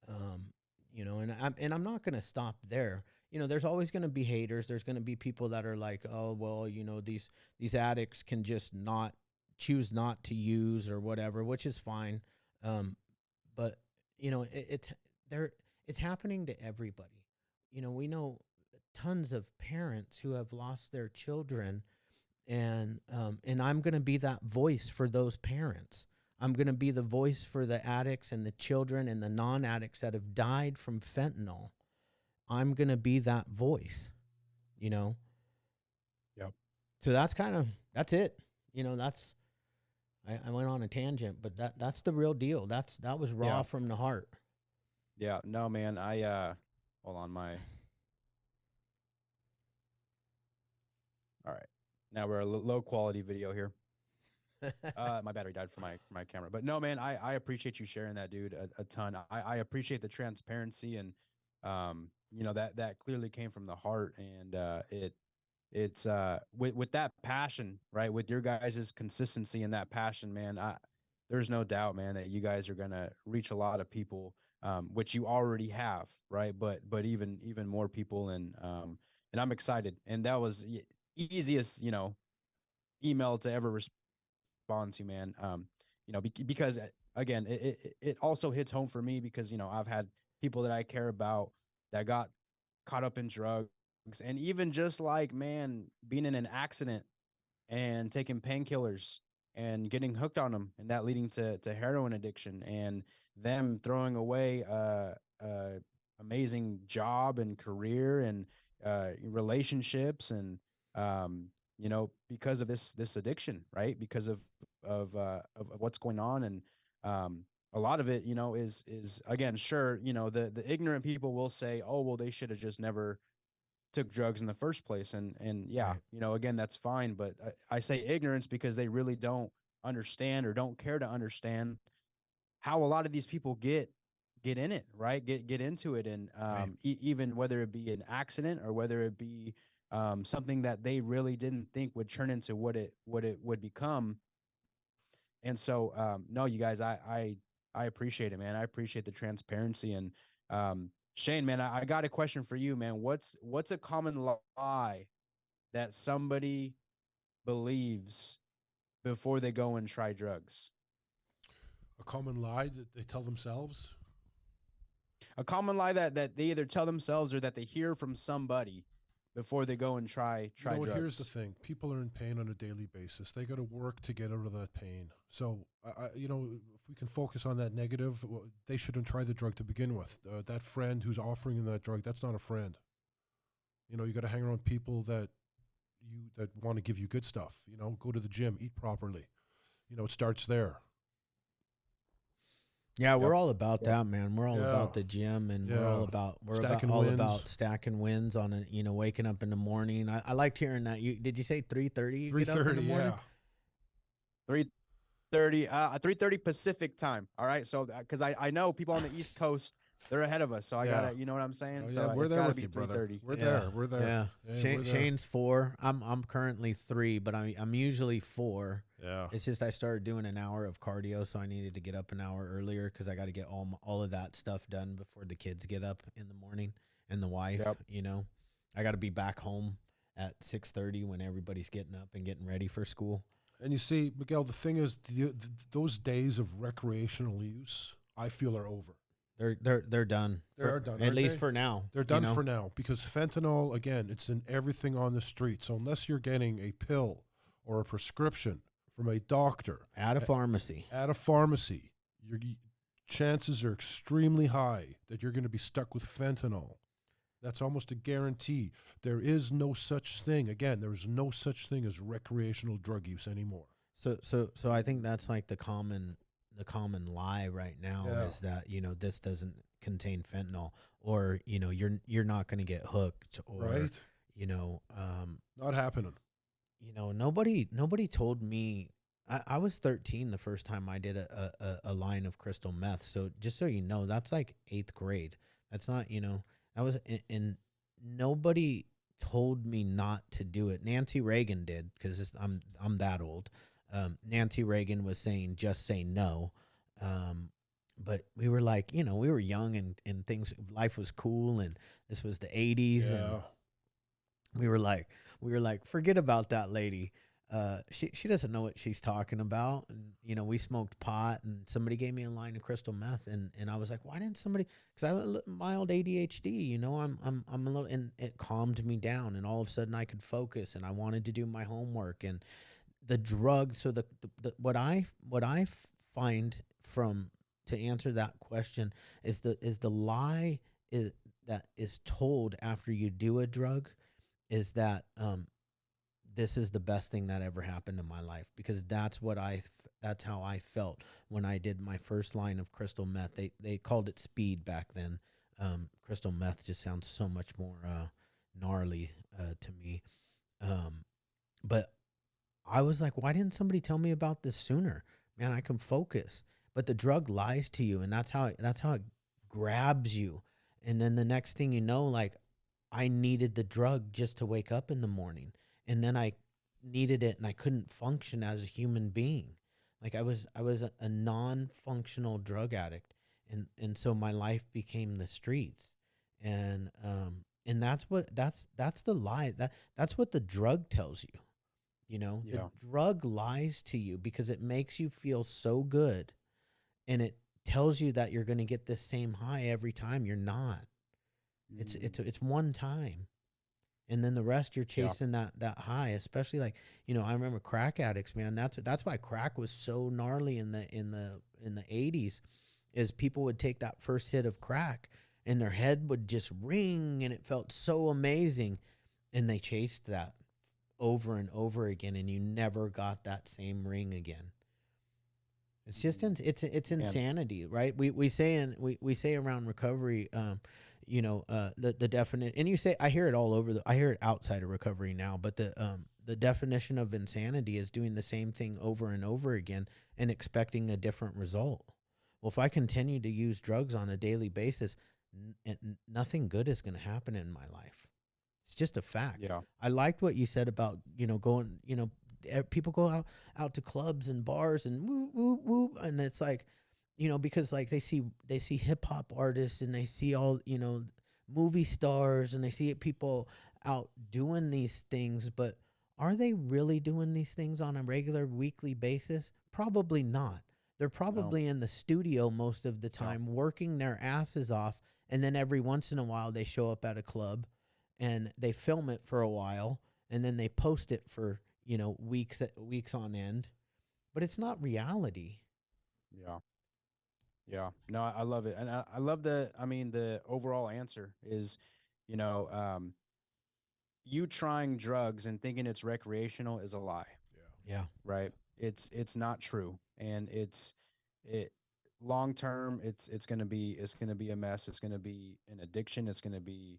and I'm not gonna stop there. There's always going to be haters. There's going to be people that are like, oh, well, these addicts can just choose not to use or whatever, which is fine. But it's happening to everybody. We know tons of parents who have lost their children, and I'm going to be that voice for those parents. I'm going to be the voice for the addicts and the children and the non-addicts that have died from fentanyl. I'm going to be that voice, Yep. So that's it. I went on a tangent, but that's the real deal. That was raw from the heart. Yeah, no, man. Hold on, all right. Now we're a low quality video here. My battery died for my camera, but no, man, I appreciate you sharing that, dude, a ton. I appreciate the transparency, and that clearly came from the heart, and it's with that passion, right? With your guys' consistency and that passion, man, there's no doubt, man, that you guys are gonna reach a lot of people, which you already have, right? But even more people, and I'm excited. And that was easiest, email to ever respond to, man. Because again, it also hits home for me because I've had people that I care about that got caught up in drugs, and even just like, man, being in an accident and taking painkillers and getting hooked on them, and that leading to heroin addiction, and them throwing away amazing job and career and relationships, and because of this addiction, right? Because of what's going on. And a lot of it, is again, sure, the ignorant people will say, oh, well, they should have just never took drugs in the first place. And yeah, Right. again, that's fine. But I say ignorance because they really don't understand or don't care to understand how a lot of these people get in it, right? Get into it. And Right. even whether it be an accident or whether it be something that they really didn't think would turn into what it would become. And so, no, you guys, I appreciate it, man. I appreciate the transparency. And Shane, man, I got a question for you, man. What's a common lie that somebody believes before they go and try drugs? A common lie that they tell themselves. A common lie that they either tell themselves or that they hear from somebody before they go and try drugs. Here's the thing: people are in pain on a daily basis. They got to work to get out of that pain. So, if we can focus on that negative, they shouldn't try the drug to begin with. That friend who's offering them that drug, that's not a friend. You got to hang around people that want to give you good stuff. Go to the gym, eat properly. It starts there. Yeah, we're all about that, man. We're all about the gym, and we're all about stacking wins on it. Waking up in the morning. I liked hearing that. Did you say 3:30? 3:30, yeah. 3:30, 3:30 Pacific time. All right, so because I know people on the East Coast, they're ahead of us, so I gotta, you know what I'm saying? Oh, so we're it's there gotta with be you, brother. 3:30. We're there. Yeah. Shane's 4. I'm currently 3, but I'm usually 4. Yeah. It's just I started doing an hour of cardio, so I needed to get up an hour earlier because I got to get all of that stuff done before the kids get up in the morning, and the wife. Yep. I got to be back home at 6:30 when everybody's getting up and getting ready for school. And you see, Miguel, the thing is, those days of recreational use, I feel, are over. They're done. They're done. At least for now. They're done for now, because fentanyl, again, it's in everything on the street. So unless you're getting a pill or a prescription from a doctor at a pharmacy, your chances are extremely high that you're going to be stuck with fentanyl. That's almost a guarantee. There is no such thing. Again, there's no such thing as recreational drug use anymore. So I think that's like the common lie right now is that this doesn't contain fentanyl, or you're not going to get hooked, or right. Not happening. Nobody told me. I was 13 the first time I did a line of crystal meth. So just so you know, that's like 8th grade. That's not, I was and nobody told me not to do it. Nancy Reagan did, because I'm that old. Nancy Reagan was saying, just say no. But we were like, we were young, and things, life was cool, and this was the 80s. Yeah. And we were like, forget about that lady. She doesn't know what she's talking about. And, we smoked pot, and somebody gave me a line of crystal meth, and I was like, why didn't somebody, because I have a mild ADHD, I'm a little, and it calmed me down, and all of a sudden I could focus, and I wanted to do my homework. And the drug, so the what I find from, to answer that question, is the lie that is told after you do a drug, is that this is the best thing that ever happened in my life, because that's how I felt when I did my first line of crystal meth. They called it speed back then. Crystal meth just sounds so much more gnarly to me. But I was like, why didn't somebody tell me about this sooner? Man, I can focus. But the drug lies to you, and that's how it grabs you. And then the next thing you know, like, I needed the drug just to wake up in the morning. And then I needed it, and I couldn't function as a human being. Like, I was a non-functional drug addict. And so my life became the streets. And that's the lie. That's what the drug tells you. You know, Yeah. the drug lies to you because it makes you feel so good, and it tells you that you're going to get this same high every time. You're not. It's one time, and then the rest you're chasing that high. Especially, like, you know, I remember crack addicts, man. That's why crack was so gnarly in the 80s, is people would take that first hit of crack and their head would just ring, and it felt so amazing, and they chased that over and over again, and you never got that same ring again. It's just it's insanity, right? We say around recovery, you know, the definite, and you say, I hear it all over I hear it outside of recovery now, but the definition of insanity is doing the same thing over and over again and expecting a different result. Well, if I continue to use drugs on a daily basis, nothing good is going to happen in my life. It's just a fact. Yeah. I liked what you said about, you know, going, you know, people go out to clubs and bars and woo, woo, woo. And it's like, you know, because like they see hip hop artists, and they see all, you know, movie stars, and they see people out doing these things, but are they really doing these things on a regular weekly basis? Probably not. They're probably in the studio most of the time, working their asses off. And then every once in a while they show up at a club and they film it for a while, and then they post it for, you know, weeks on end. But it's not reality. Yeah. Yeah. No, I love it. And I love the overall answer is, you know, you trying drugs and thinking it's recreational is a lie. Yeah. Right. It's not true. And long term, it's going to be a mess. It's going to be an addiction. It's going to be,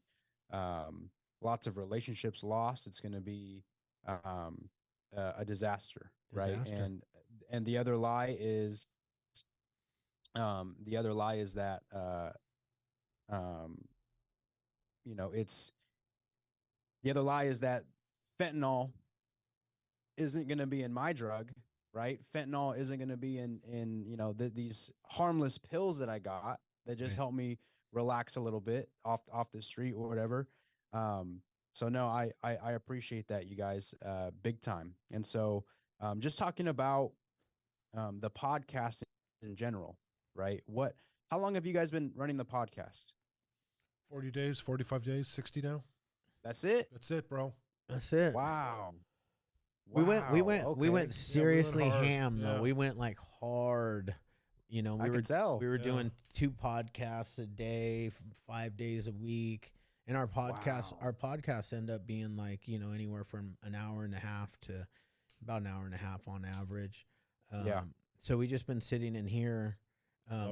lots of relationships lost. It's going to be, a disaster. Right. And the other lie is, that, you know, the other lie is that fentanyl isn't going to be in my drug, right? Fentanyl isn't going to be in you know, these harmless pills that I got that just help me relax a little bit off the street or whatever. So no, I appreciate that, you guys, big time. And so, just talking about, the podcast in general, right? How long have you guys been running the podcast? 40 days, 45 days, 60 now. That's it? That's it, bro. That's it. Wow. We went seriously hard. ham though. Yeah. We went like hard. You know, I could tell. We were doing 2 podcasts a day, 5 days a week. And our podcasts end up being like, you know, anywhere from an hour and a half to about an hour and a half on average. So we just been sitting in here.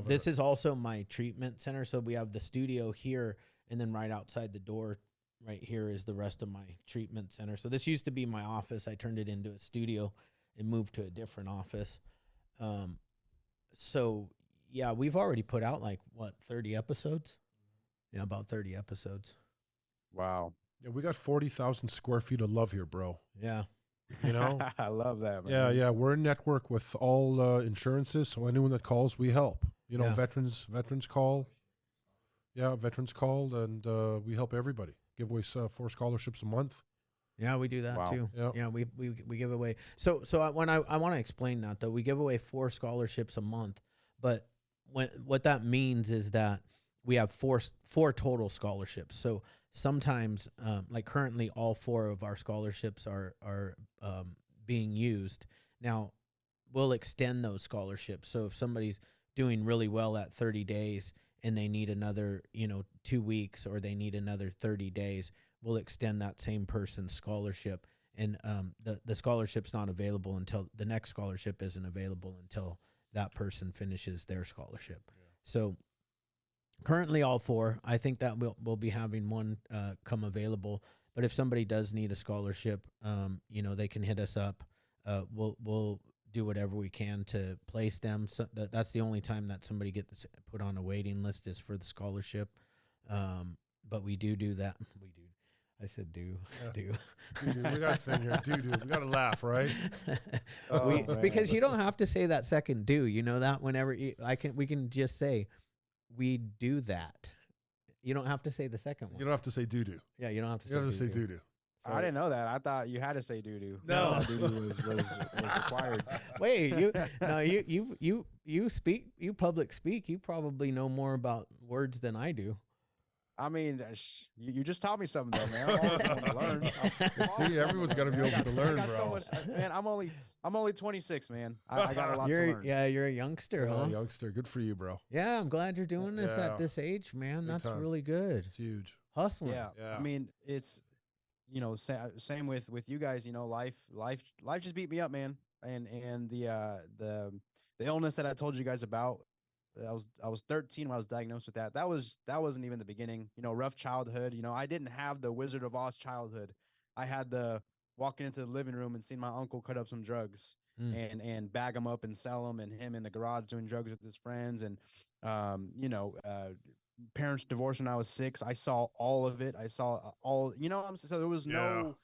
This is also my treatment center. So we have the studio here, and then right outside the door right here is the rest of my treatment center. So this used to be my office. I turned it into a studio and moved to a different office. So yeah, we've already put out like 30 episodes? Yeah, about 30 episodes. Wow. Yeah, we got 40,000 square feet of love here, bro. Yeah. You know? I love that, man. Yeah. We're in network with all insurances. So anyone that calls, we help. You know, veterans call. Yeah, veterans call, and we help everybody. Give away 4 scholarships a month. Yeah, we do that too. Yep. Yeah, we give away. So I want to explain that though. We give away 4 scholarships a month, but what that means is that we have four total scholarships. So sometimes, like currently, all 4 of our scholarships are being used. Now, we'll extend those scholarships. So if somebody's doing really well at 30 days and they need another, 2 weeks, or they need another 30 days, we'll extend that same person's scholarship. and the scholarship's not available until the next scholarship isn't available until that person finishes their scholarship. Yeah. So currently all 4. I think that we'll be having one come available. But if somebody does need a scholarship, they can hit us up. We'll do whatever we can to place them. So that's the only time that somebody gets put on a waiting list is for the scholarship. But we do that. We do. I said do. Yeah. Do. We got a thing here. Do. We got to laugh, right? Because you don't have to say that second do. You know that whenever we can just say we do that. You don't have to say the second one. You don't have to say do. Yeah, you don't have to say do. So, I didn't know that. I thought you had to say doo-doo. No, doo-doo was required. Wait, you speak, you public speak. You probably know more about words than I do. I mean, you just taught me something, though, man. I'm always going to learn. See, everyone's got to be able to learn, bro. So much, man, I'm only 26, man. I got a lot to learn. Yeah, you're a youngster, huh? Youngster. Good for you, bro. Yeah, I'm glad you're doing this at this age, man. That's really good. It's huge. Hustling. Yeah. I mean, it's, same with you guys. Life just beat me up, man. And the illness that I told you guys about. I was 13 when I was diagnosed with that. That wasn't even the beginning. Rough childhood. I didn't have the Wizard of Oz childhood. I had the walking into the living room and seeing my uncle cut up some drugs and bag them up and sell them, and him in the garage doing drugs with his friends, and parents divorced when I was 6. I saw all of it. I saw all. So there was no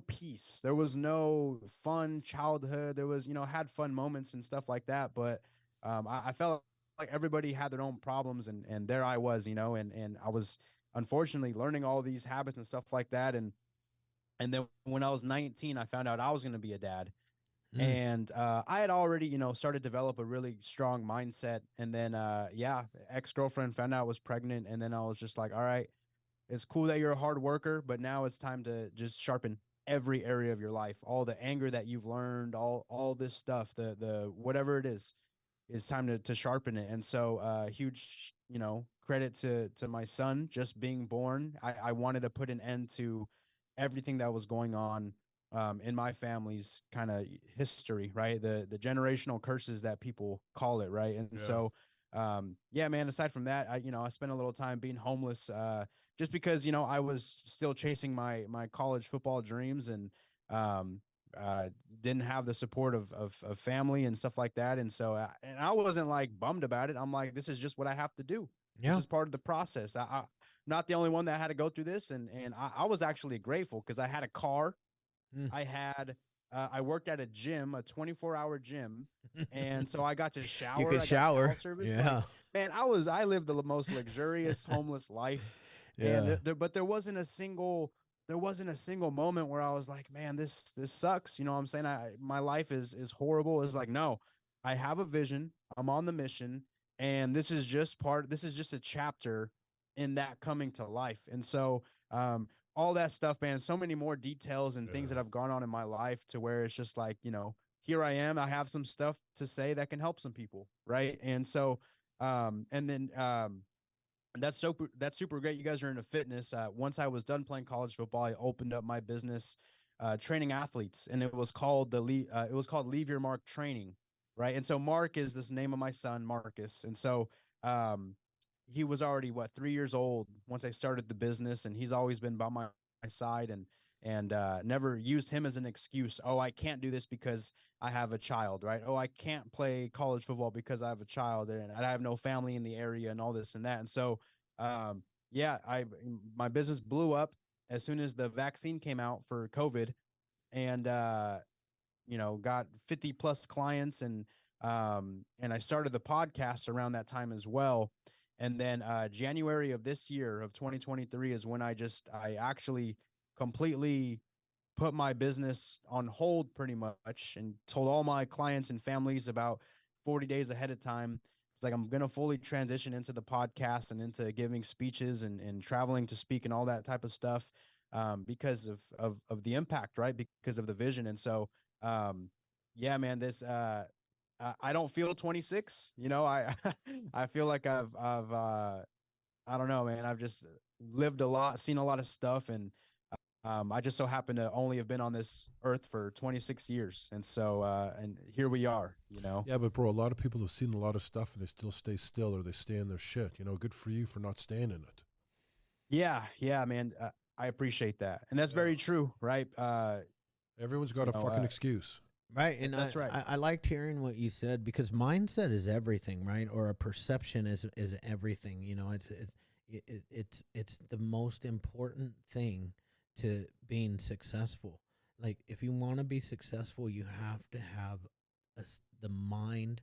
peace. There was no fun childhood. There was had fun moments and stuff like that, but I felt like everybody had their own problems, and there I was, and I was unfortunately learning all these habits and stuff like that. And then when I was 19, I found out I was going to be a dad. And I had already, started to develop a really strong mindset. And then, ex-girlfriend found out I was pregnant. And then I was just like, all right, it's cool that you're a hard worker, but now it's time to just sharpen every area of your life. All the anger that you've learned, all this stuff, the whatever it is, it's time to sharpen it. And so huge, credit to my son just being born. I wanted to put an end to everything that was going on in my family's kind of history, right? The generational curses that people call it, right? And so, man, aside from that, I spent a little time being homeless just because, I was still chasing my college football dreams, and didn't have the support of family and stuff like that. And so, and I wasn't like bummed about it. I'm like, this is just what I have to do. Yeah. This is part of the process. I'm not the only one that had to go through this. And I was actually grateful because I had a car. I had, I worked at a gym, a 24-hour gym. And so I got to shower. You could shower. Service. Yeah. Like, man, I lived the most luxurious homeless life. Yeah. And but there wasn't a single moment where I was like, man, this sucks. You know what I'm saying? My life is horrible. It's like, no, I have a vision. I'm on the mission. And this is just a chapter in that coming to life. And so, all that stuff, man, so many more details and things that have gone on in my life to where it's just like, here I am. I have some stuff to say that can help some people. Right. And so, that's super great. You guys are into fitness. Once I was done playing college football, I opened up my business, training athletes, and it was called Leave Your Mark Training. Right. And so Marc is this name of my son, Marcus. And so, he was already 3 years old once I started the business, and he's always been by my side, and never used him as an excuse. Oh, I can't do this because I have a child, right? Oh, I can't play college football because I have a child and I have no family in the area and all this and that. And so, my business blew up as soon as the vaccine came out for COVID, and, got 50 plus clients, and I started the podcast around that time as well. And then January of this year of 2023 is when I actually completely put my business on hold pretty much, and told all my clients and families about 40 days ahead of time. It's like, I'm going to fully transition into the podcast and into giving speeches and traveling to speak and all that type of stuff, because of the impact, right? Because of the vision. And so, man, this, I don't feel 26, I feel like I've I don't know, man. I've just lived a lot, seen a lot of stuff, and I just so happen to only have been on this earth for 26 years. And so, and here we are, you know? Yeah, but bro, a lot of people have seen a lot of stuff and they still stay still or they stay in their shit. You know, good for you for not staying in it. Yeah. Yeah, man. I appreciate that. And that's very true. Right. Everyone's got a fucking excuse. Right, and That's right. I liked hearing what you said because mindset is everything, right? Or a perception is everything. You know, it's the most important thing to being successful. Like, if you want to be successful, you have to have the mind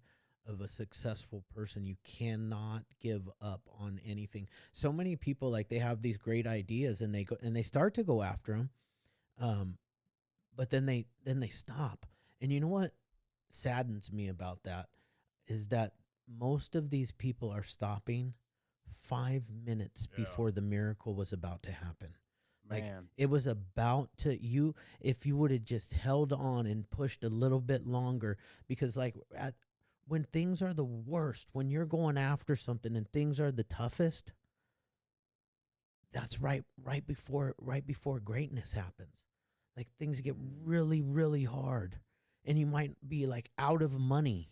of a successful person. You cannot give up on anything. So many people, like, they have these great ideas and they start to go after them, but then they stop. And you know what saddens me about that is that most of these people are stopping 5 minutes before the miracle was about to happen. Like, Man. it was about to if you would have just held on and pushed a little bit longer, because like when things are the worst, when you're going after something and things are the toughest, that's right before greatness happens. Like, things get really, really hard. And you might be like out of money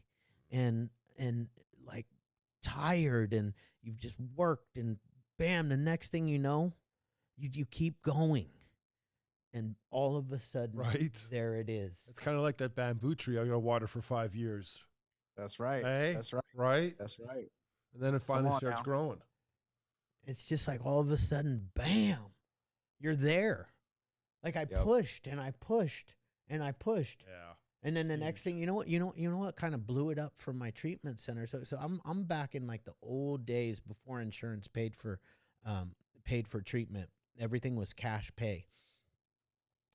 and like tired, and you've just worked, and bam, the next thing you know, you keep going, and all of a sudden, Right. there it is. It's kind of like that bamboo tree I water for 5 years. That's right. Hey? That's right. Right? That's right. And then it finally on starts now. growing. It's just like all of a sudden, bam, you're there. Like, I pushed and I pushed and I pushed. Yeah. And then the Huge. next thing, you know what kind of blew it up from my treatment center. So I'm back in like the old days before insurance paid for treatment. Everything was cash pay.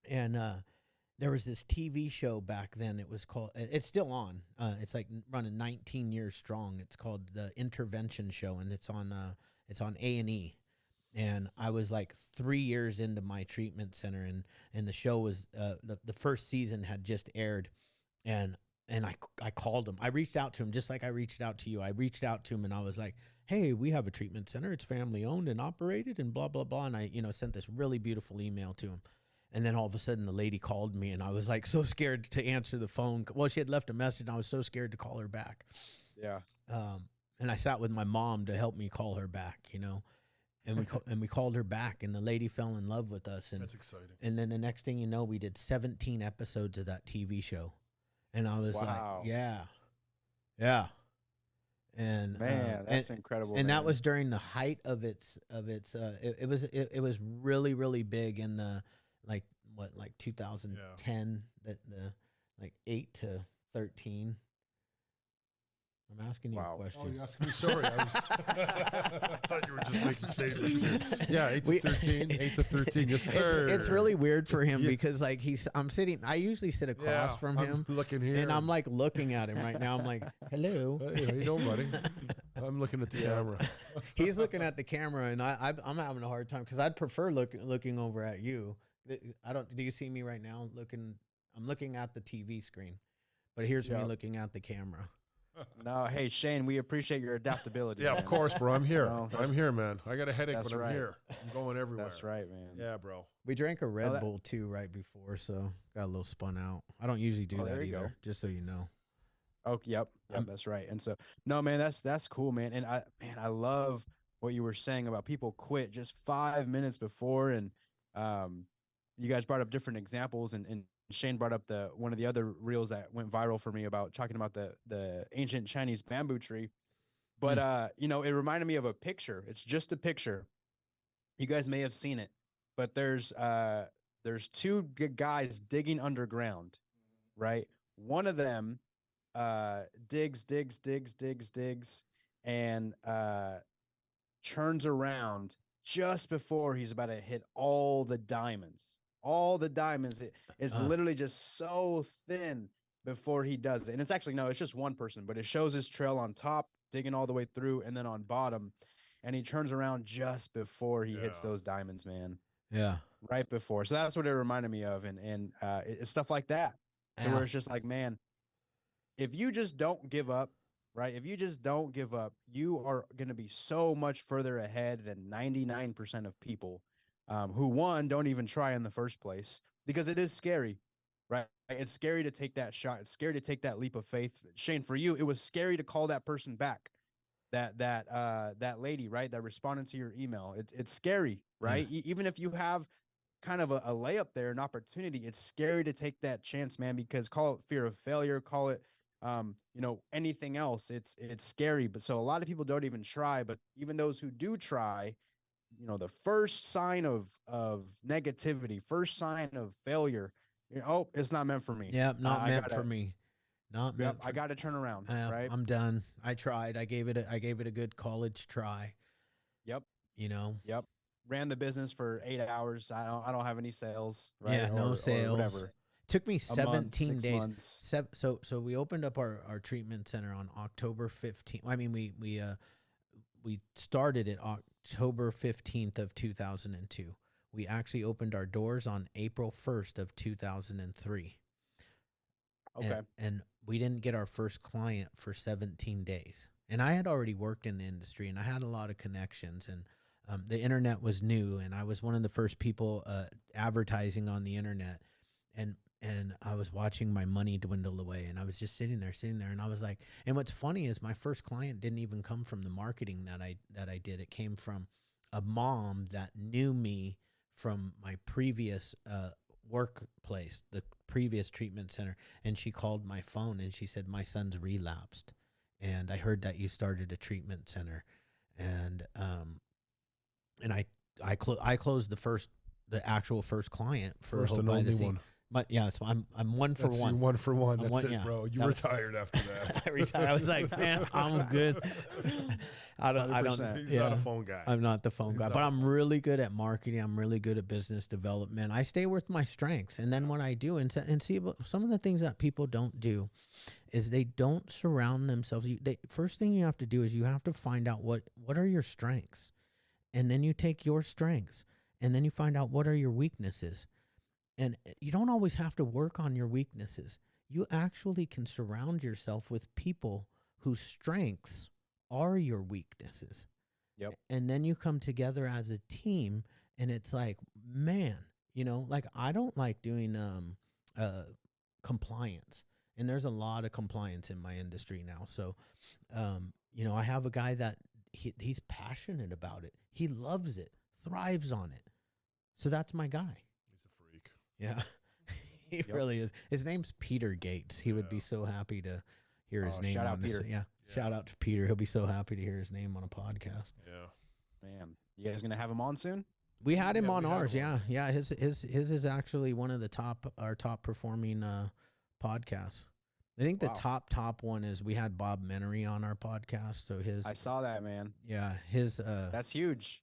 And there was this TV show back then. It was called. It's still on. It's like running 19 years strong. It's called The Intervention Show, and it's on A&E. And I was like 3 years into my treatment center, and the show was the first season had just aired, and I called him. I reached out to him just like I reached out to you. I reached out to him and I was like, "Hey, we have a treatment center. It's family owned and operated, and blah blah blah." And I sent this really beautiful email to him, and then all of a sudden the lady called me, and I was like so scared to answer the phone. Well, she had left a message, and I was so scared to call her back. Yeah. And I sat with my mom to help me call her back. And we called her back, and the lady fell in love with us. And That's exciting. And then the next thing you know, we did 17 episodes of that TV show, and I was like, yeah. And Man, that's incredible. And man. that was during the height of its. It was really, really big in the like 2010, that the like 8 to 13. I'm asking you a question. Oh, you're asking me? Sorry. I thought you were just making statements here. Yeah, 8 to 13. 8 to 13. Yes, sir. It's really weird for him because like I'm sitting. I usually sit across from him. I'm looking here, and I'm like looking at him right now. I'm like, hello. Hey, how you doing, buddy? I'm looking at the camera. He's looking at the camera, and I'm having a hard time because I'd prefer looking over at you. I don't. Do you see me right now? I'm looking at the TV screen, but here's me looking at the camera. No, hey Shane, we appreciate your adaptability. Yeah, man. of course, bro. I'm here. No, I'm here, man. I got a headache, that's but I'm right. here. I'm going everywhere. That's right, man. Yeah, bro. We drank a Red Bull too right before, so got a little spun out. I don't usually do that there you either, go. just so you know. Oh, yep, that's right. And so, no, man, that's cool, man. And I love what you were saying about people quit just 5 minutes before, and you guys brought up different examples, and Shane brought up one of the other reels that went viral for me about talking about the ancient Chinese bamboo tree. But it reminded me of a picture. It's just a picture. You guys may have seen it, but there's two guys digging underground, right? One of them digs, and turns around just before he's about to hit all the diamonds. All the diamonds. It is literally just so thin before he does it. And it's actually, no, it's just one person, but it shows his trail on top, digging all the way through, and then on bottom. And he turns around just before he hits those diamonds, man. Yeah. Right before. So that's what it reminded me of. And it's stuff like that. To where it's just like, man, if you just don't give up, right? If you just don't give up, you are going to be so much further ahead than 99% of people who one, don't even try in the first place because it is scary, right? It's scary to take that shot. It's scary to take that leap of faith. Shane, for you, it was scary to call that person back, that lady, right? That responded to your email. It's scary, right? Yeah. Even if you have kind of a layup there, an opportunity, it's scary to take that chance, man, because call it fear of failure, call it, anything else. It's scary. But so a lot of people don't even try, but even those who do try, the first sign of negativity, first sign of failure, oh, it's not meant for me. Yeah, not I meant gotta, for me. Not yep, meant. I got to turn around, right? I'm done. I tried. I gave it a good college try. Yep. You know. Yep. Ran the business for 8 hours. I don't have any sales, right? Yeah, no or sales. whatever. Took me A month, 17 6 days. months. So we opened up our treatment center on October 15th. I mean, we started it October 15th of 2002. We actually opened our doors on April 1st of 2003. Okay. And we didn't get our first client for 17 days. And I had already worked in the industry, and I had a lot of connections, and the internet was new, and I was one of the first people advertising on the internet, and I was watching my money dwindle away, and I was just sitting there, and I was like, and what's funny is my first client didn't even come from the marketing that I did. It came from a mom that knew me from my previous workplace, the previous treatment center, and she called my phone and she said, my son's relapsed, and I heard that you started a treatment center, and I closed the actual first client for First Hope and by the only Sea. one. But yeah, so I'm one for That's one. your 1 for 1. That's one, it, yeah. bro. You That was- retired after that. I retired. I was like, man, I'm good. I don't. 100%. He's Yeah, not a phone guy. I'm not the phone He's guy, not but a I'm really good at marketing. I'm really good at business development. I stay with my strengths, and then what I do, and see, some of the things that people don't do, is they don't surround themselves. First thing you have to do is you have to find out what are your strengths, and then you take your strengths, and then you find out what are your weaknesses. And you don't always have to work on your weaknesses. You actually can surround yourself with people whose strengths are your weaknesses. Yep. And then you come together as a team, and it's like, man, like I don't like doing compliance. And there's a lot of compliance in my industry now. So, I have a guy that he's passionate about it. He loves it, thrives on it. So that's my guy. He's a freak. Yeah, he really is. His name's Peter Gates. He would be so happy to hear his name. Shout out on this. Peter. Yeah, shout out to Peter. He'll be so happy to hear his name on a podcast. Yeah. Man, you guys gonna have him on soon? We had him Yeah, on we had ours. him on. Yeah. His is actually one of our top performing podcasts. I think Wow. the top one is we had Bob Menery on our podcast. So I saw that, man. his That's huge.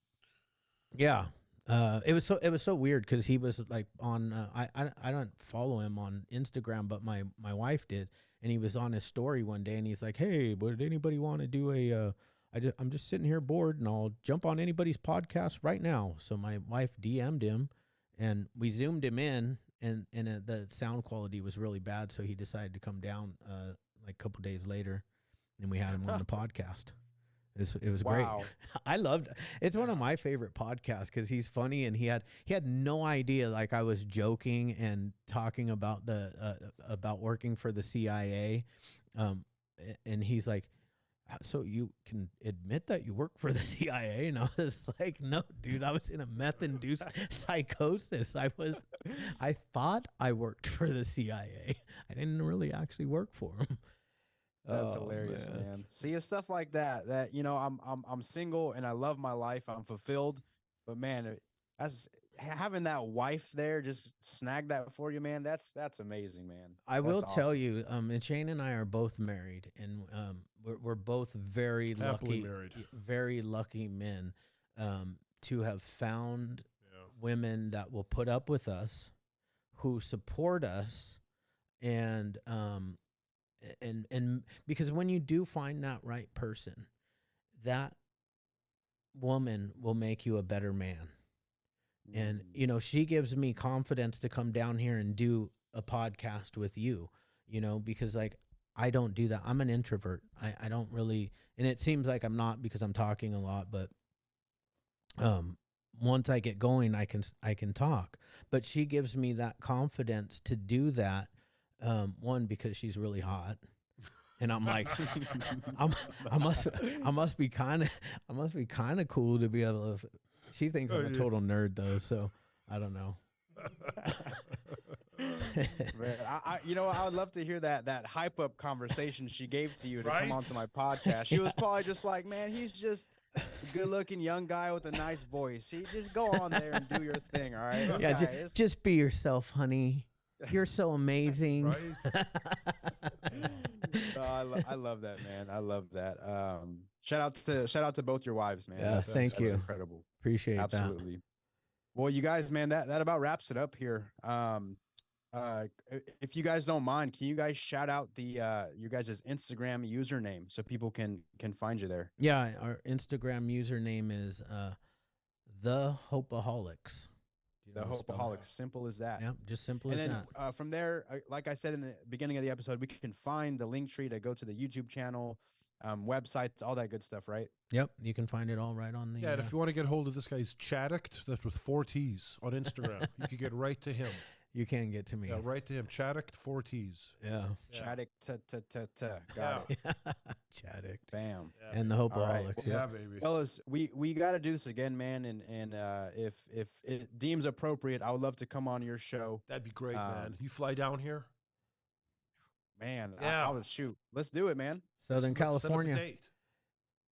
yeah. It was so weird because he was like on. I don't follow him on Instagram, but my wife did, and he was on his story one day, and he's like, "Hey, would anybody want to do a? I'm just sitting here bored, and I'll jump on anybody's podcast right now." So my wife DM'd him, and we zoomed him in, and the sound quality was really bad, so he decided to come down like a couple days later, and we had him on the podcast. It was great. Wow. I loved it. It's one of my favorite podcasts because he's funny, and he had no idea like I was joking and talking about about working for the CIA, and he's like, "So you can admit that you work for the CIA?" And I was like, "No, dude, I was in a meth-induced psychosis. I thought I worked for the CIA. I didn't really actually work for them." That's hilarious, man. See, it's stuff like that. I'm single and I love my life. I'm fulfilled, but man, that's having that wife there just snag that for you, man. That's amazing, man. I That's will tell awesome. you, and Shane and I are both married, and we're both very Happily lucky, married. very lucky men to have found Yeah. women that will put up with us, who support us, and because when you do find that right person, that woman will make you a better man. And, she gives me confidence to come down here and do a podcast with you, because like, I don't do that. I'm an introvert. I don't really, and it seems like I'm not because I'm talking a lot, but, once I get going, I can talk. But she gives me that confidence to do that. One, because she's really hot, and I'm like, I must be kind of cool to be able to. She thinks I'm a total nerd though, so I don't know. Man, I would love to hear that hype up conversation she gave to you to come onto my podcast. She was probably just like, man, he's just a good looking young guy with a nice voice. He just go on there and do your thing. All right. Just be yourself, honey. You're so amazing. Right? I love that, man. I love that. Shout out to both your wives, man. Yeah, thank you. That's incredible. Appreciate that. Absolutely. Well, you guys, man, that about wraps it up here. If you guys don't mind, can you guys shout out your guys' Instagram username so people can find you there? Yeah, our Instagram username is the Hopeaholics. The Hopeaholics, simple as that. Yeah, just simple as that. From there, like I said in the beginning of the episode, we can find the link tree to go to the YouTube channel, websites, all that good stuff, right? Yep, you can find it all right on the. Yeah, and if you want to get hold of this guy's Chaddict, that's with 4 T's on Instagram. You can get right to him. You can get to me. Yeah, right to him. Chaddict, 4 T's. Yeah. Chaddick, got it. Chaddick. Bam. Yeah, And the Hopeaholics. Well, yeah, baby. Fellas, we got to do this again, man. And if it deems appropriate, I would love to come on your show. That'd be great, man. You fly down here? Man, Yeah. I would shoot. Let's do it, man. Southern Let's set up a California. date.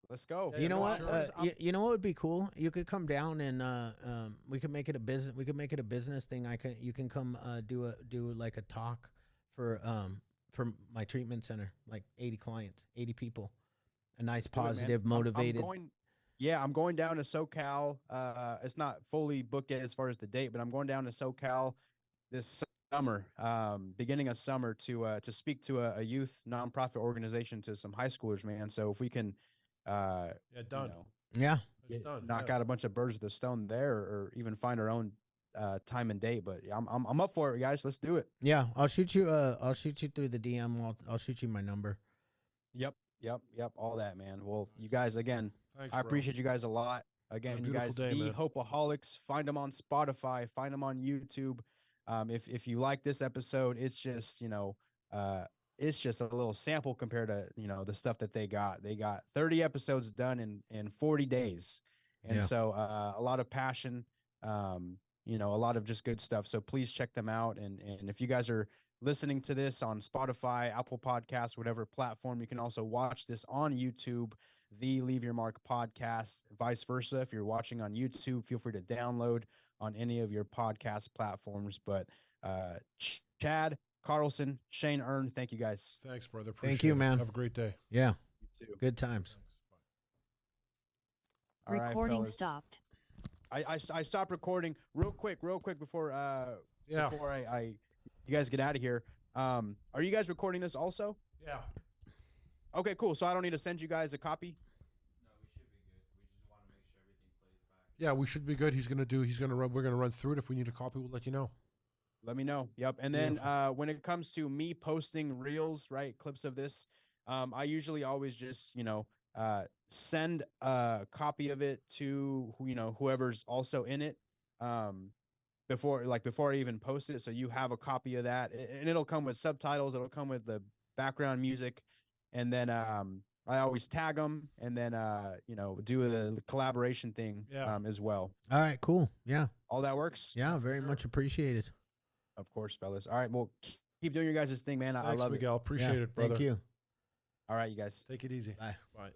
Let's go. Yeah, You know no, what? sure. You know what would be cool? You could come down and we could make it a business. We could make it a business thing. You can come do like a talk for my treatment center, like 80 clients, 80 people, a nice, positive, motivated. I'm going down to SoCal. It's not fully booked yet as far as the date, but I'm going down to SoCal this summer, beginning of summer, to speak to a youth nonprofit organization, to some high schoolers, man. So if we can, Done. Yeah. Knock out a bunch of birds with a stone there, or even find our own time and date. But I'm up for it, guys. Let's do it. Yeah, I'll shoot you. I'll shoot you through the DM. I'll shoot you my number. Yep. All that, man. Well, you guys, again, Thanks, I bro. appreciate you guys a lot. Again, you guys, day, the man. Hopeaholics. Find them on Spotify. Find them on YouTube. If you like this episode, it's just it's just a little sample compared to the stuff that they got. They got 30 episodes done in 40 days, and so a lot of passion. A lot of just good stuff. So please check them out. And if you guys are listening to this on Spotify, Apple Podcasts, whatever platform, you can also watch this on YouTube, the Leave Your Mark podcast, vice versa. If you're watching on YouTube, feel free to download on any of your podcast platforms. But Chad, Carlson, Shane Earn, thank you guys. Thanks, brother. Thank you, Appreciate it. man. Have a great day. Yeah. You too. Good times. All right, Recording fellas. stopped. I stopped recording real quick before before I you guys get out of here. Are you guys recording this also? Yeah. Okay, cool. So I don't need to send you guys a copy? Yeah, we should be good. He's gonna run. We're gonna run through it. If we need a copy, we'll let you know. Let me know. Yep. And then when it comes to me posting reels, right, clips of this, I usually always just send a copy of it to whoever's also in it before I even post it, so you have a copy of that, and it'll come with subtitles, it'll come with the background music, and then I always tag them, and then do the collaboration thing as well. All right. Cool. Yeah. All that works? Yeah. Very much appreciated. Of course, fellas. All right, well, keep doing your guys' thing, man. I Thanks, love Miguel. it. Appreciate it, brother. Thank you. All right, you guys. Take it easy. Bye. Bye.